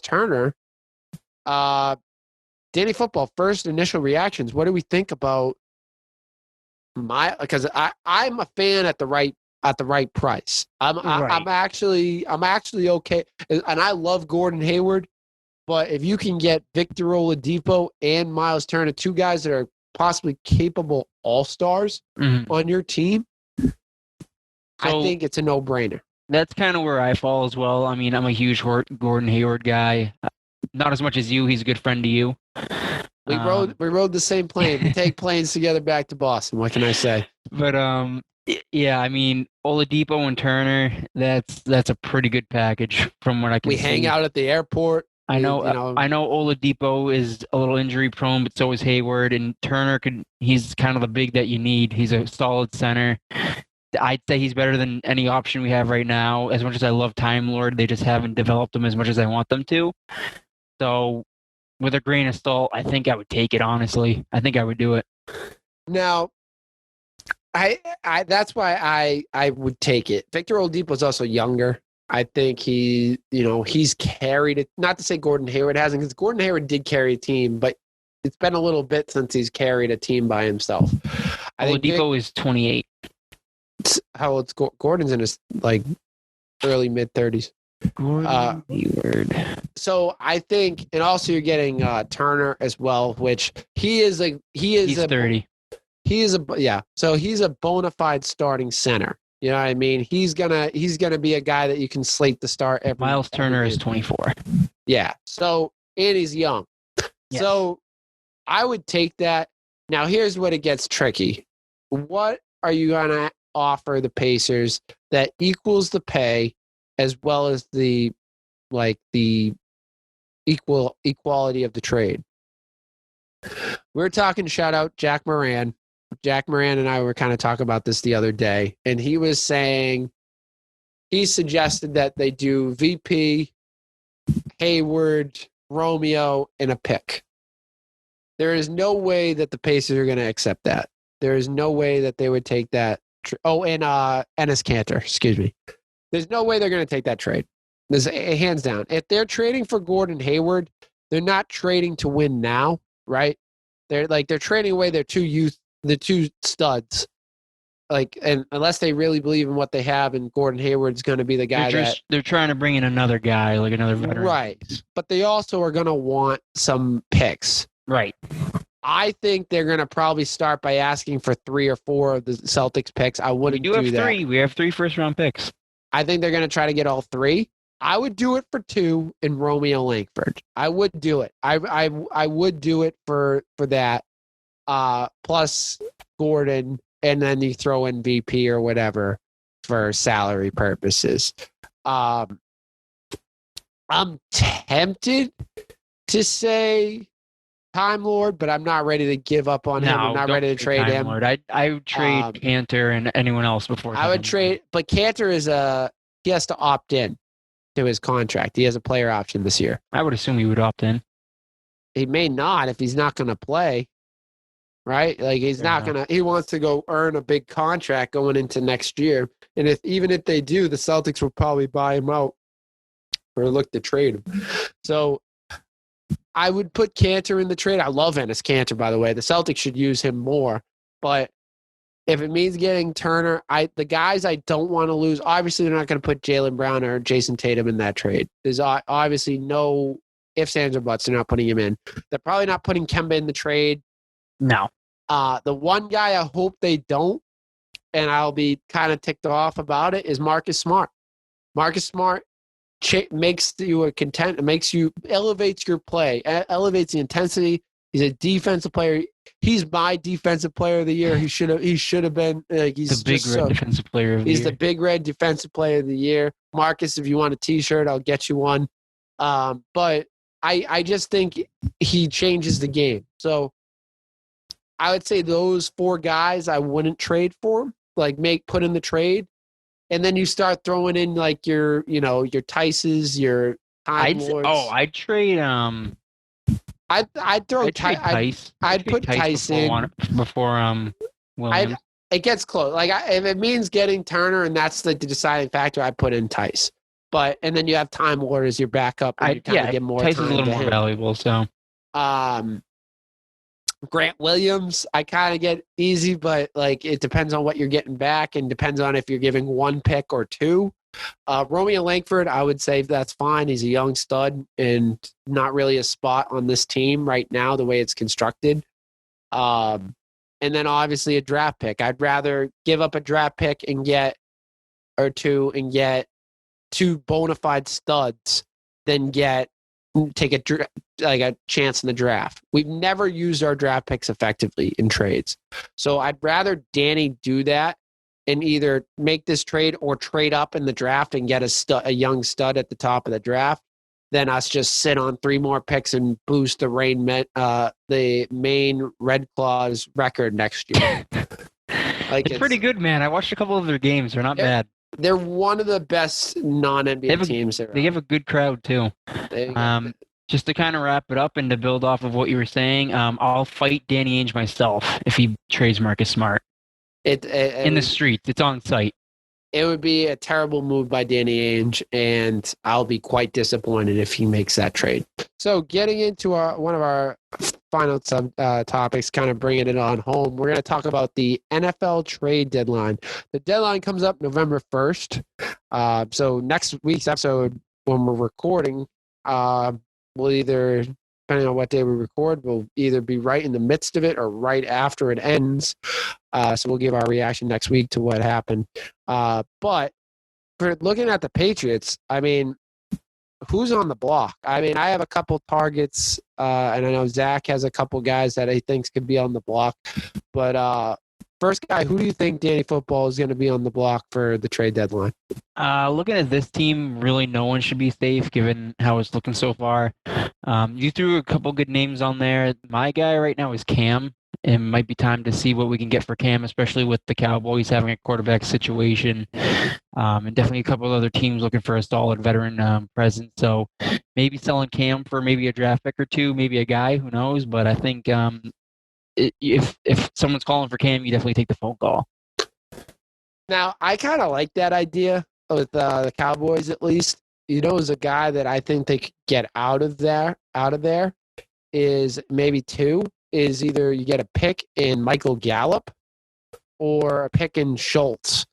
Turner. Danny Football, first initial reactions. What do we think about because I'm a fan at the right price. I'm actually okay, and I love Gordon Hayward, but if you can get Victor Oladipo and Miles Turner, 2 guys that are possibly capable all-stars on your team, I think it's a no-brainer. That's kind of where I fall as well. I mean, I'm a huge Gordon Hayward guy. Not as much as you. He's a good friend to you. We rode the same plane. We take planes together back to Boston. What can I say? But yeah, I mean, Oladipo and Turner. That's a pretty good package from what I can We see. hang out at the airport. I know Oladipo is a little injury prone, but so is Hayward, and Turner he's kind of the big that you need. He's a solid center. I'd say he's better than any option we have right now. As much as I love Time Lord, they just haven't developed him as much as I want them to. So, with a grain of salt, I think I would take it. Honestly, I think I would do it. Now, I that's why I would take it. Victor Oladipo is also younger. I think he's carried it. Not to say Gordon Hayward hasn't, because Gordon Hayward did carry a team, but it's been a little bit since he's carried a team by himself. Oladipo is 28. How old's Gordon's in his early mid 30s. Gordon Hayward. So I think, and also you're getting Turner as well, which he's 30. So he's a bona fide starting center. You know what I mean? He's gonna be a guy that you can slate to start every. Miles Turner is 24. Yeah. So, and he's young. Yes. So I would take that. Now here's what it gets tricky. What are you gonna offer the Pacers that equals the pay as well as the equality of the trade? We're talking, shout out Jack Moran. Jack Moran and I were kind of talking about this the other day, and he was saying, he suggested that they do VP, Hayward, Romeo, and a pick. There is no way that the Pacers are going to accept that. There is no way that they would take that. And Enes Kanter, excuse me. There's no way they're going to take that trade. There's hands down. If they're trading for Gordon Hayward, they're not trading to win now, right? They're trading away their the two studs. And unless they really believe in what they have, and Gordon Hayward's going to be the guy they're trying to bring in another guy, like another veteran. Right. But they also are going to want some picks. Right. I think they're going to probably start by asking for 3 or 4 of the Celtics picks. I wouldn't do that. We have 3 first-round picks. I think they're going to try to get all 3. I would do it for 2 in Romeo Langford. I would do it. I would do it for that. Plus Gordon, and then you throw in VP or whatever for salary purposes. I'm tempted to say Time Lord, but I'm not ready to give up on him. I'm not ready to trade him. Lord. I would trade Kanter and anyone else before. I would trade, but Kanter he has to opt in to his contract. He has a player option this year. I would assume he would opt in. He may not if he's not going to play. Right? He's not going to, he wants to go earn a big contract going into next year. And even if they do, the Celtics will probably buy him out or look to trade him. So I would put Kanter in the trade. I love Enes Kanter, by the way. The Celtics should use him more. But if it means getting Turner, the guys I don't want to lose, obviously they're not going to put Jaylen Brown or Jason Tatum in that trade. There's obviously no ifs, ands, or buts. They're not putting him in. They're probably not putting Kemba in the trade. No. The one guy I hope they don't, and I'll be kind of ticked off about it, is Marcus Smart. Marcus Smart makes you a content, elevates your play, elevates the intensity. He's a defensive player. He's my defensive player of the year. He should have been. He's the big red defensive player of the year. He's the big red defensive player of the year. Marcus, if you want a T-shirt, I'll get you one. But I just think he changes the game. So I would say those 4 guys I wouldn't trade for him. Put in the trade, and then you start throwing in your Tices, your Time Lords. I'd trade I'd throw Tice. I'd put Tice in before Williams. It gets close. If it means getting Turner and that's the deciding factor, I'd put in Tice. And then you have Time Lord as your backup. And get more. Tice is a little more valuable. So, Grant Williams, I kind of get easy, but it depends on what you're getting back and depends on if you're giving 1 pick or 2. Romeo Langford, I would say that's fine. He's a young stud and not really a spot on this team right now, the way it's constructed. And then obviously a draft pick. I'd rather give up a draft pick and get 2 and get two bona fide studs than take a chance in the draft. We've never used our draft picks effectively in trades. So I'd rather Danny do that and either make this trade or trade up in the draft and get a young stud at the top of the draft than us just sit on 3 more picks and boost the Maine Red Claws record next year. It's pretty good, man. I watched a couple of their games. They're not bad. They're one of the best non-NBA teams. They have a good crowd, too. Just to kind of wrap it up and to build off of what you were saying, I'll fight Danny Ainge myself if he trades Marcus Smart. In the streets. It's on site. It would be a terrible move by Danny Ainge, and I'll be quite disappointed if he makes that trade. So getting into one of our final topics, kind of bringing it on home, we're going to talk about the NFL trade deadline. The deadline comes up November 1st. So next week's episode, when we're recording, we'll either, depending on what day we record, we'll either be right in the midst of it or right after it ends. So we'll give our reaction next week to what happened. But for looking at the Patriots, I mean, who's on the block? I mean, I have a couple targets, and I know Zach has a couple guys that he thinks could be on the block. But first guy, who do you think, Danny Football, is going to be on the block for the trade deadline? Looking at this team, really no one should be safe given how it's looking so far. You threw a couple good names on there. My guy right now is Cam. It might be time to see what we can get for Cam, especially with the Cowboys having a quarterback situation, and definitely a couple of other teams looking for a solid veteran presence. So maybe selling Cam for maybe a draft pick or two, maybe a guy, who knows. But I think if someone's calling for Cam, you definitely take the phone call. Now, I kind of like that idea with the Cowboys, at least. You know, as a guy that I think they could get out of there is maybe two. Is either you get a pick in Michael Gallup or a pick in Schultz.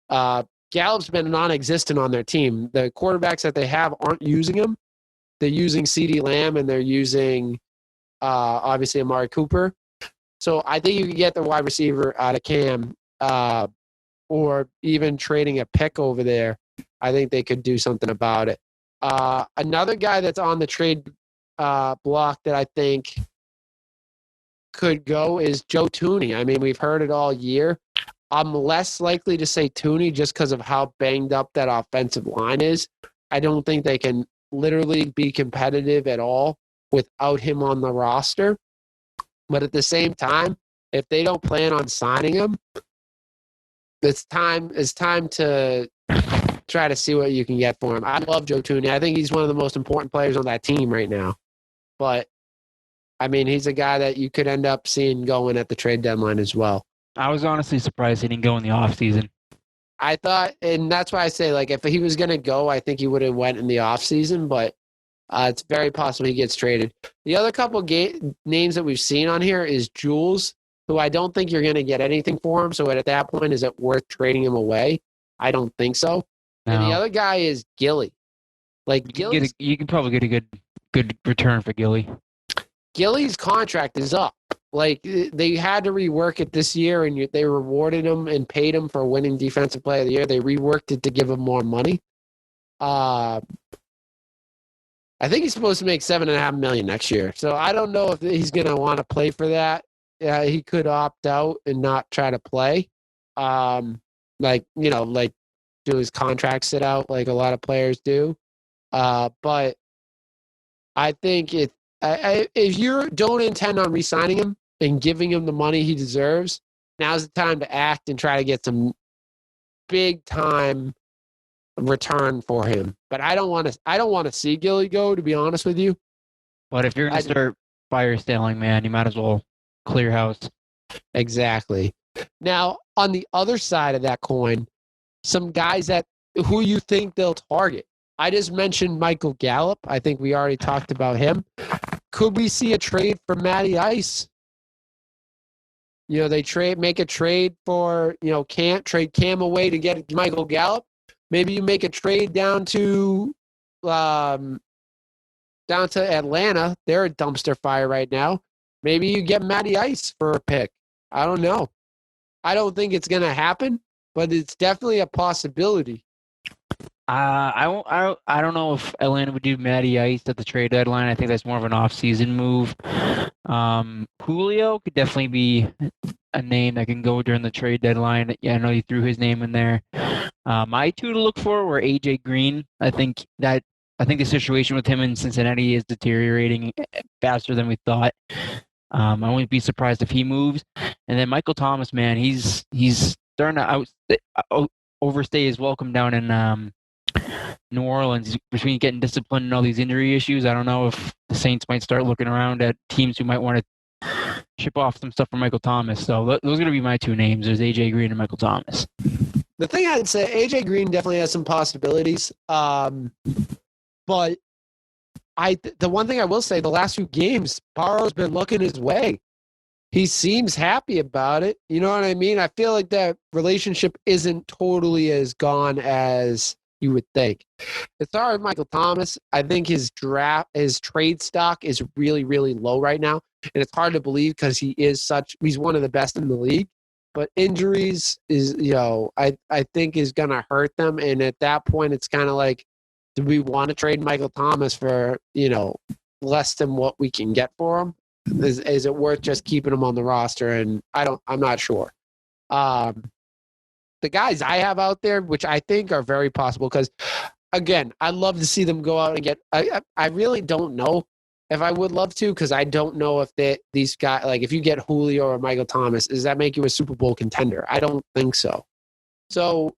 Gallup's been non-existent on their team. The quarterbacks that they have aren't using him. They're using CeeDee Lamb and they're using, obviously, Amari Cooper. So I think you can get the wide receiver out of Cam or even trading a pick over there. I think they could do something about it. Another guy that's on the trade block that I think could go is Joe Thuney. I mean, we've heard it all year. I'm less likely to say Thuney just because of how banged up that offensive line is. I don't think they can literally be competitive at all without him on the roster. But at the same time, if they don't plan on signing him, it's time to try to see what you can get for him. I love Joe Thuney. I think he's one of the most important players on that team right now. But I mean, he's a guy that you could end up seeing going at the trade deadline as well. I was honestly surprised he didn't go in the offseason. I thought, and that's why I say, like, if he was going to go, I think he would have went in the offseason, but it's very possible he gets traded. The other couple names that we've seen on here is Jules, who I don't think you're going to get anything for him. So at that point, is it worth trading him away? I don't think so. No. And the other guy is Gilly. Like, you could probably get a good return for Gilly. Gilly's contract is up. Like, they had to rework it this year, and they rewarded him and paid him for winning Defensive Player of the Year. They reworked it to give him more money. I think he's supposed to make $7.5 million next year. So I don't know if he's going to want to play for that. He could opt out and not try to play. Like do his contract sit out like a lot of players do. But I think if you don't intend on re-signing him and giving him the money he deserves, now's the time to act and try to get some big-time return for him. But I don't want to see Gilly go, to be honest with you. But if you're going to start fire selling, man, you might as well clear house. Exactly. Now, on the other side of that coin, some guys who you think they'll target. I just mentioned Michael Gallup. I think we already talked about him. Could we see a trade for Matty Ice? They make a trade for, trade Cam away to get Michael Gallup. Maybe you make a trade down to Atlanta. They're a dumpster fire right now. Maybe you get Matty Ice for a pick. I don't know. I don't think it's going to happen, but it's definitely a possibility. I don't know if Atlanta would do Matty Ice at the trade deadline. I think that's more of an off-season move. Julio could definitely be a name that can go during the trade deadline. Yeah, I know you threw his name in there. My two to look for were AJ Green. I think the situation with him in Cincinnati is deteriorating faster than we thought. I wouldn't be surprised if he moves. And then Michael Thomas, man, he's starting to overstay his welcome down in New Orleans between getting disciplined and all these injury issues. I don't know if the Saints might start looking around at teams who might want to ship off some stuff for Michael Thomas. So those are going to be my two names. There's AJ Green and Michael Thomas. The thing I'd say, AJ Green definitely has some possibilities. But the one thing I will say, the last few games, Barrow's been looking his way. He seems happy about it. You know what I mean? I feel like that relationship isn't totally as gone as you would think. As far as Michael Thomas, I think his trade stock is really, really low right now. And it's hard to believe because he's one of the best in the league. But injuries is, I think is going to hurt them. And at that point, it's kind of like, do we want to trade Michael Thomas for, less than what we can get for him? Is it worth just keeping him on the roster? And I'm not sure. The guys I have out there, which I think are very possible, because again, I'd love to see them go out and get, I really don't know if I would love to, because I don't know if these guys, like if you get Julio or Michael Thomas, does that make you a Super Bowl contender? I don't think so. So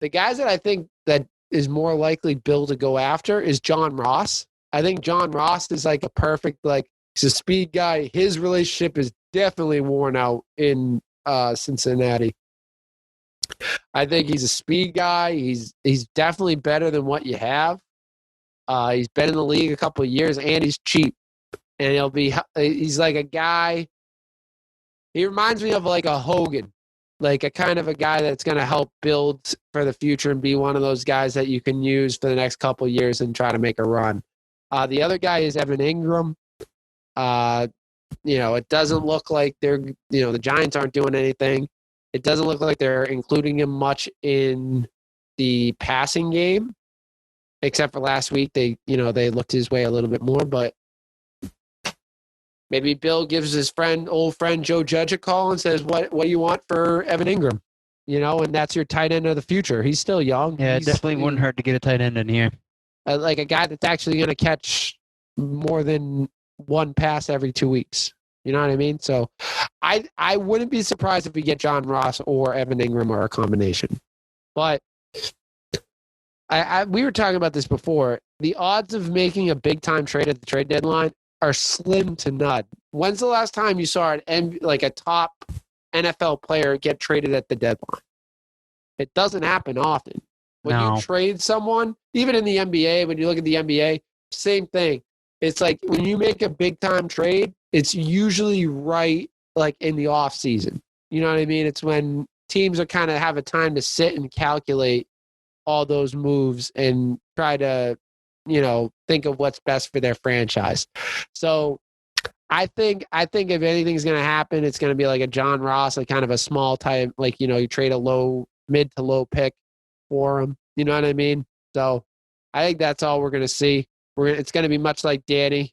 the guys that I think that is more likely Bill to go after is John Ross. I think John Ross is like a perfect, he's a speed guy. His relationship is definitely worn out in Cincinnati. I think he's a speed guy. He's definitely better than what you have. He's been in the league a couple of years, and he's cheap. And he's like a guy. He reminds me of like a Hogan, like a kind of a guy that's going to help build for the future and be one of those guys that you can use for the next couple of years and try to make a run. The other guy is Evan Ingram. It doesn't look like the Giants aren't doing anything. It doesn't look like they're including him much in the passing game, except for last week. They looked his way a little bit more, but maybe Bill gives his old friend Joe Judge a call and says, what do you want for Evan Ingram? And that's your tight end of the future. He's still young. Yeah, it definitely wouldn't hurt to get a tight end in here. Like a guy that's actually going to catch more than one pass every 2 weeks. You know what I mean? So I wouldn't be surprised if we get John Ross or Evan Ingram or a combination. But we were talking about this before. The odds of making a big-time trade at the trade deadline are slim to none. When's the last time you saw a top NFL player get traded at the deadline? It doesn't happen often. When you trade someone, even in the NBA, when you look at the NBA, same thing. It's like when you make a big-time trade, it's usually right like in the off season. You know what I mean? It's when teams are kind of have a time to sit and calculate all those moves and try to, think of what's best for their franchise. So I think if anything's going to happen, it's going to be like a John Ross, like kind of a small type, like, you trade a mid to low pick for him. You know what I mean? So I think that's all we're going to see. It's going to be much like Danny.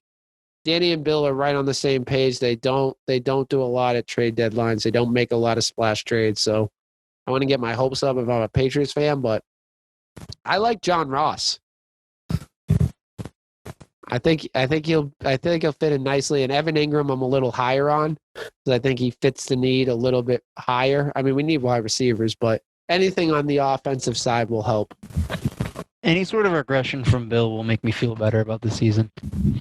Danny and Bill are right on the same page. They don't do a lot at trade deadlines. They don't make a lot of splash trades. So I want to get my hopes up if I'm a Patriots fan, but I like John Ross. I think he'll fit in nicely. And Evan Ingram, I'm a little higher on because I think he fits the need a little bit higher. I mean, we need wide receivers, but anything on the offensive side will help. Any sort of regression from Bill will make me feel better about the season.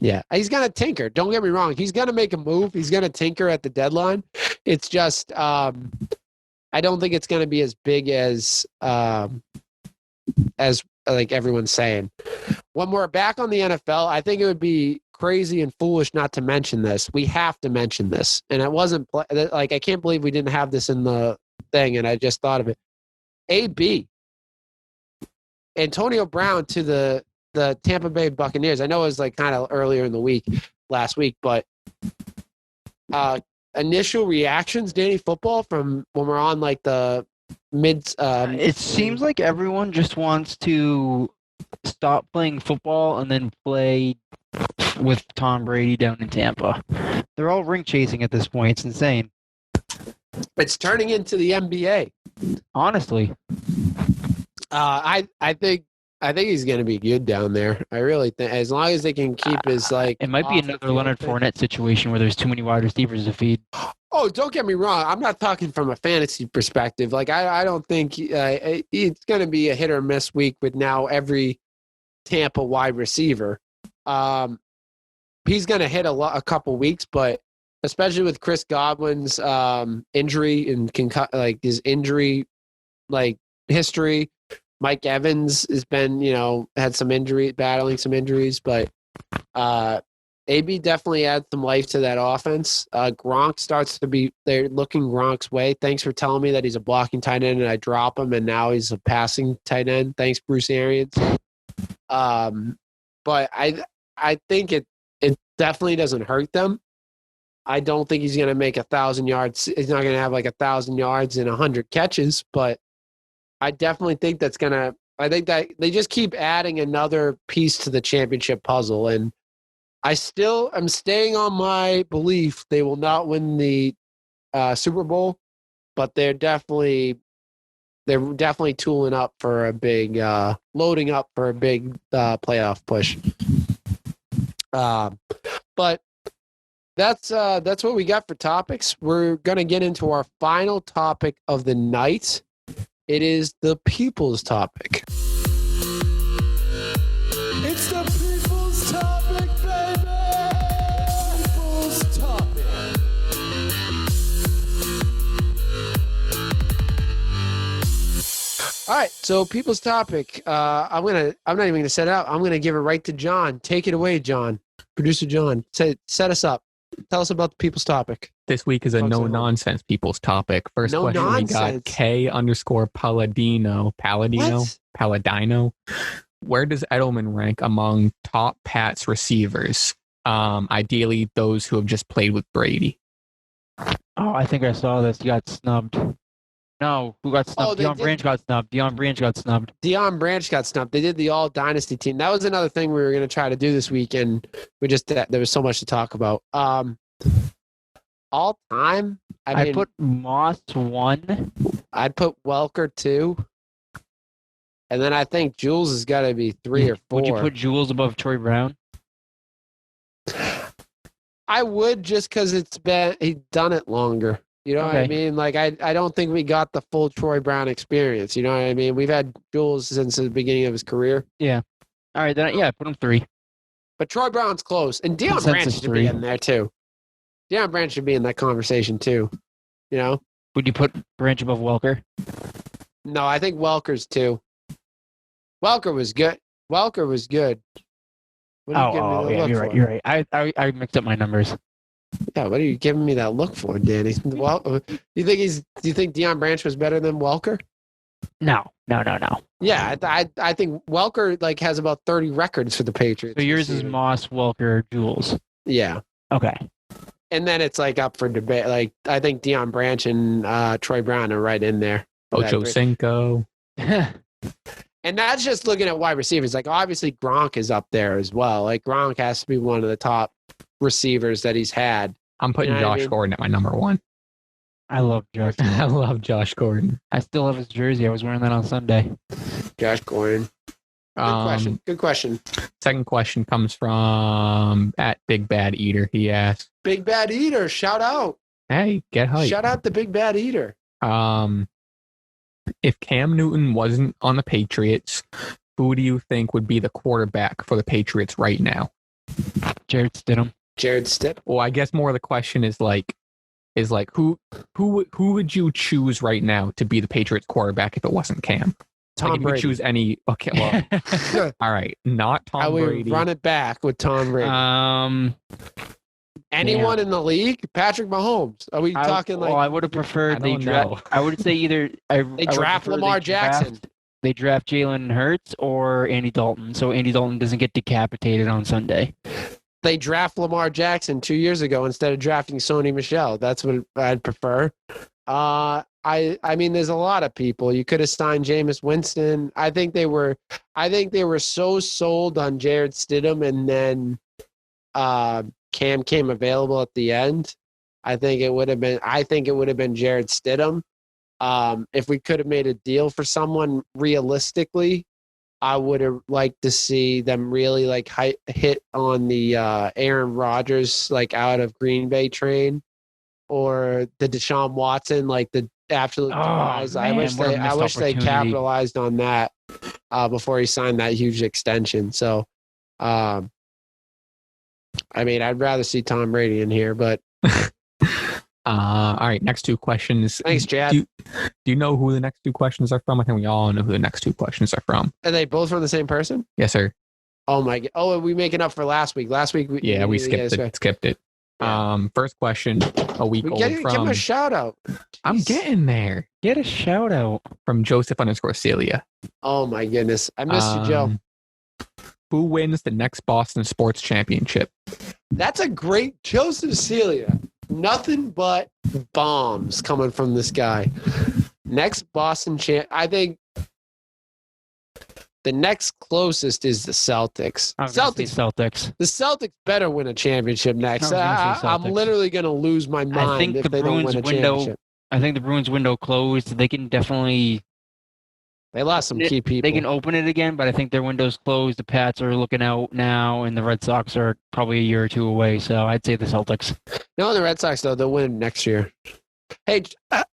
Yeah, he's going to tinker. Don't get me wrong. He's going to make a move. He's going to tinker at the deadline. It's just I don't think it's going to be as big as like everyone's saying. When we're back on the NFL, I think it would be crazy and foolish not to mention this. We have to mention this. And it wasn't I can't believe we didn't have this in the thing, and I just thought of it. AB. Antonio Brown to the Tampa Bay Buccaneers. I know it was like kind of earlier in the week, last week, but initial reactions, Danny Football, from when we're on like the It seems like everyone just wants to stop playing football and then play with Tom Brady down in Tampa. They're all ring chasing at this point. It's insane. It's turning into the NBA. Honestly, I think he's going to be good down there. I really think, as long as they can keep his it might be another Leonard Fournette situation where there's too many wide receivers to feed. Oh, don't get me wrong. I'm not talking from a fantasy perspective. Like I don't think it's going to be a hit or miss week with now every Tampa wide receiver. He's going to hit a couple weeks, but especially with Chris Godwin's injury and his injury history. Mike Evans has been, had some battling some injuries, but AB definitely adds some life to that offense. Gronk they're looking Gronk's way. Thanks for telling me that he's a blocking tight end and I drop him and now he's a passing tight end. Thanks, Bruce Arians. But I think it definitely doesn't hurt them. I don't think he's going to make 1,000 yards. He's not going to have 1,000 yards and 100 catches, but I definitely think I think that they just keep adding another piece to the championship puzzle. And I still am staying on my belief they will not win the Super Bowl, but they're definitely tooling up for a big, loading up for a big playoff push. But that's what we got for topics. We're going to get into our final topic of the night. It is the people's topic. It's the people's topic, baby! People's topic. All right, so people's topic. I'm not even gonna set it up. I'm gonna give it right to John. Take it away, John. Producer John. Set us up. Tell us about the people's topic. This week is a no-nonsense people's topic. First question, we got K_Palladino. Palladino. Where does Edelman rank among top Pats receivers? Ideally, those who have just played with Brady. Oh, I think I saw this. He got snubbed. No, who got snubbed? Deion Branch got snubbed. Deion Branch got snubbed. They did the all dynasty team. That was another thing we were going to try to do this weekend. There was so much to talk about. All time, I put Moss 1. I'd put Welker 2. And then I think Jules has got to be 3 or 4. Would you put Jules above Troy Brown? I would, just because he's done it longer. You know what I mean? I don't think we got the full Troy Brown experience. You know what I mean? We've had Jules since the beginning of his career. Yeah. All right, then put him 3. But Troy Brown's close. And Deion Branch should be in there too. Deion Branch should be in that conversation too. You know? Would you put Branch above Welker? No, I think Welker's 2. Welker was good. What you're right. I mixed up my numbers. Yeah, what are you giving me that look for, Danny? Well, do you think Deion Branch was better than Welker? No. Yeah, I think Welker has about 30 records for the Patriots. So yours is Moss, Welker, Jules. Yeah. Okay. And then it's up for debate. I think Deion Branch and Troy Brown are right in there. Ocho Cinco. And that's just looking at wide receivers. Obviously Gronk is up there as well. Gronk has to be one of the top receivers that he's had. I'm putting Josh Gordon at my number 1. I love Josh Gordon. I love Josh Gordon. I still have his jersey. I was wearing that on Sunday. Josh Gordon. Good question. Second question comes from at Big Bad Eater. He asks, Big Bad Eater, shout out. Hey, get hype. Shout out to Big Bad Eater. If Cam Newton wasn't on the Patriots, who do you think would be the quarterback for the Patriots right now? Jared Stidham. Well, I guess more of the question is who would you choose right now to be the Patriots quarterback if it wasn't Cam? Tom Brady. If you choose any, okay, well, all right, not Tom Brady. I would run it back with Tom Brady. Anyone in the league? Patrick Mahomes. Are we talking Well, I would have preferred I would say either they draft Lamar Jackson. They draft Jalen Hurts or Andy Dalton, so Andy Dalton doesn't get decapitated on Sunday. They draft Lamar Jackson 2 years ago instead of drafting Sony Michel. That's what I'd prefer. I I mean, there's a lot of people. You could have signed Jameis Winston. I think they were so sold on Jared Stidham, and then Cam came available at the end. I think it would have been Jared Stidham. If we could have made a deal for someone realistically, I would have liked to see them really like hit on the Aaron Rodgers like out of Green Bay train, or the Deshaun Watson, like the absolute demise. Man, I wish they capitalized on that before he signed that huge extension. So, I mean, I'd rather see Tom Brady in here, but. All right, next two questions. Thanks, Chad. Do you know who the next two questions are from? I think we all know who the next two questions are from. Are they both from the same person? Yes, sir. Oh my god! Oh, are we making up for last week? Last week, we skipped it. Yeah. First question, a week old from. Give him a shout out. I'm getting there. Get a shout out from Joseph_Celia. Oh my goodness, I missed you, Joe. Who wins the next Boston Sports Championship? That's a great Joseph Celia. Nothing but bombs coming from this guy. Next Boston champ. I think the next closest is the Celtics. Celtics. The Celtics better win a championship next. I'm literally going to lose my mind if they don't win a championship. I think the Bruins window closed. They can definitely. They lost some key people. They can open it again, but I think their window's closed. The Pats are looking out now, and the Red Sox are probably a year or two away. So I'd say the Celtics. No, the Red Sox, though, they'll win next year. Hey,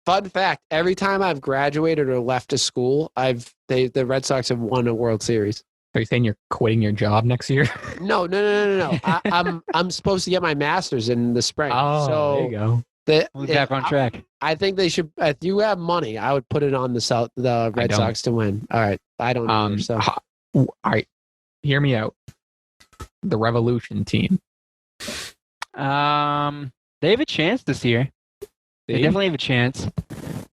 fun fact. Every time I've graduated or left a school, the Red Sox have won a World Series. Are you saying you're quitting your job next year? No. I'm supposed to get my master's in the spring. Oh, so there you go. We'll be back on track. I think they should. If you have money, I would put it on the Red Sox to win. All right, I don't know. So. All right, hear me out. The Revolution team. They have a chance this year. They definitely have a chance.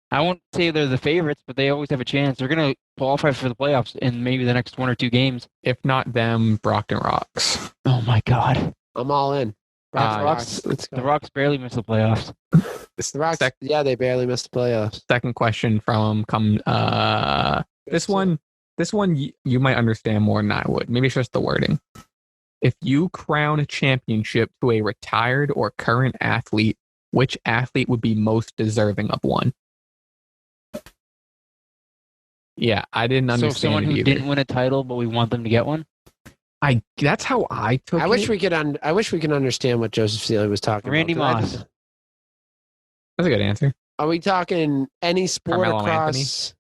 I won't say they're the favorites, but they always have a chance. They're going to qualify for the playoffs in maybe the next 1 or 2 games. If not them, Brockton Rocks. Oh my God, I'm all in. The Rocks barely missed the playoffs. The Rocks, they barely missed the playoffs. Second question from this one you might understand more than I would. Maybe it's just the wording. If you crown a championship to a retired or current athlete, which athlete would be most deserving of one? Yeah, I didn't understand. So someone who didn't win a title, but we want them to get one. That's how I took it. I wish we could understand what Joseph Celia was talking Randy about. Moss. That's a good answer. Are we talking any sport Carmelo across? Anthony?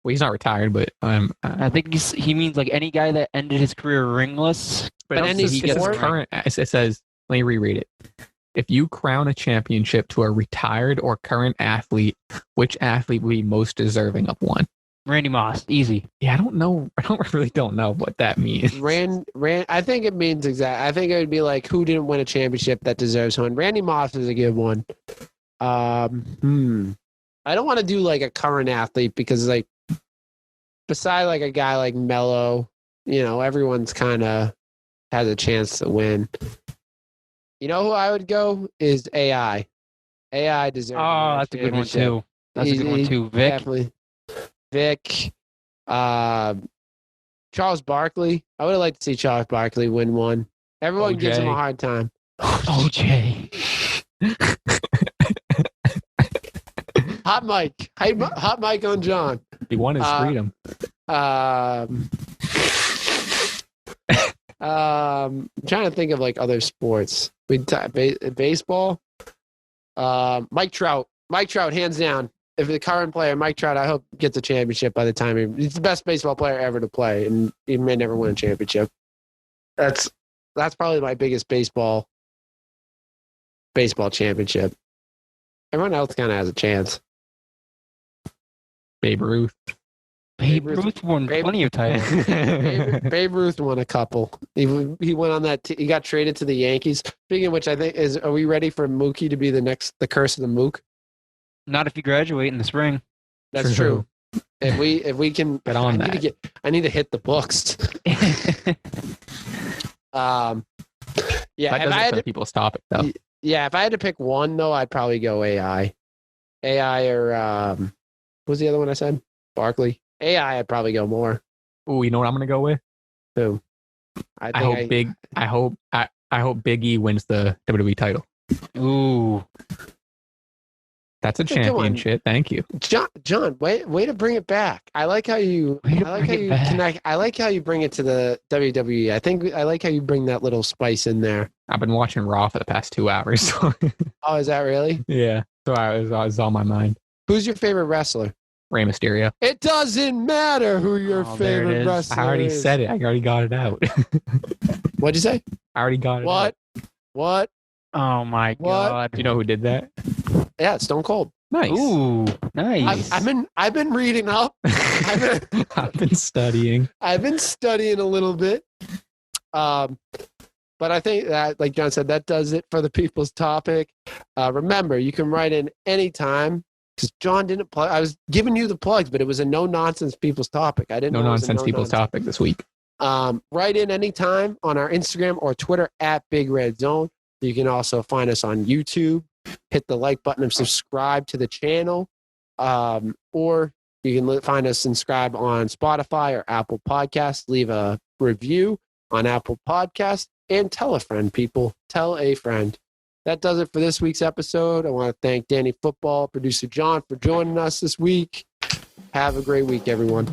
Well, he's not retired, but I think he means like any guy that ended his career ringless. But any sport? Current. It says. Let me reread it. If you crown a championship to a retired or current athlete, which athlete would be most deserving of one? Randy Moss, easy. Yeah, I don't know. I really don't know what that means. I think it means exactly. I think it would be like who didn't win a championship that deserves one. Randy Moss is a good one. I don't want to do like a current athlete because like beside like a guy like Melo, everyone's kind of has a chance to win. You know who I would go is AI. AI deserves. Oh, that's a good one too. Vic. Definitely. Vic, Charles Barkley. I would have liked to see Charles Barkley win one. Everyone gives him a hard time. OJ. Hot mic on John. He won his freedom. I'm trying to think of like other sports. Baseball. Mike Trout. Mike Trout, hands down. If the current player, Mike Trout, I hope gets a championship by the time he's the best baseball player ever to play, and he may never win a championship. That's probably my biggest baseball championship. Everyone else kind of has a chance. Babe Ruth. Babe Ruth won plenty of titles. Babe Ruth won a couple. He went on that. He got traded to the Yankees. Speaking of which, I think are we ready for Mookie to be the curse of the Mook? Not if you graduate in the spring. That's true. If we can get on that. I need to hit the books. Yeah, that doesn't for people's topic though. Yeah, if I had to pick one though, I'd probably go AI. AI or what was the other one I said? Barkley. AI, I'd probably go more. Oh, you know what I'm gonna go with? Who? I hope Big E wins the WWE title. Ooh. That's a championship. Thank you. John, way to bring it back. I like how you connect. I like how you bring it to the WWE. I like how you bring that little spice in there. I've been watching Raw for the past 2 hours. So Oh, is that really? yeah. So it was on my mind. Who's your favorite wrestler? Rey Mysterio. It doesn't matter who your there it favorite is. wrestler is. I already said it. I already got it out. What'd you say? I already got it out. What? Oh my What? God. Do you know who did that? Yeah, it's Stone Cold. Nice. Ooh, nice. I've been reading up. I've been studying. I've been studying a little bit. But I think that, like John said, that does it for the people's topic. Remember, you can write in anytime because John didn't plug. I was giving you the plugs, but it was a no nonsense people's topic. I didn't know it was a nonsense people's topic this week. Write in anytime on our Instagram or Twitter at Big Red Zone. You can also find us on YouTube. Hit the like button and subscribe to the channel. Or you can find us subscribe on Spotify or Apple Podcasts. Leave a review on Apple Podcasts and tell a friend, people. Tell a friend. That does it for this week's episode. I want to thank Danny Football, producer John, for joining us this week. Have a great week, everyone.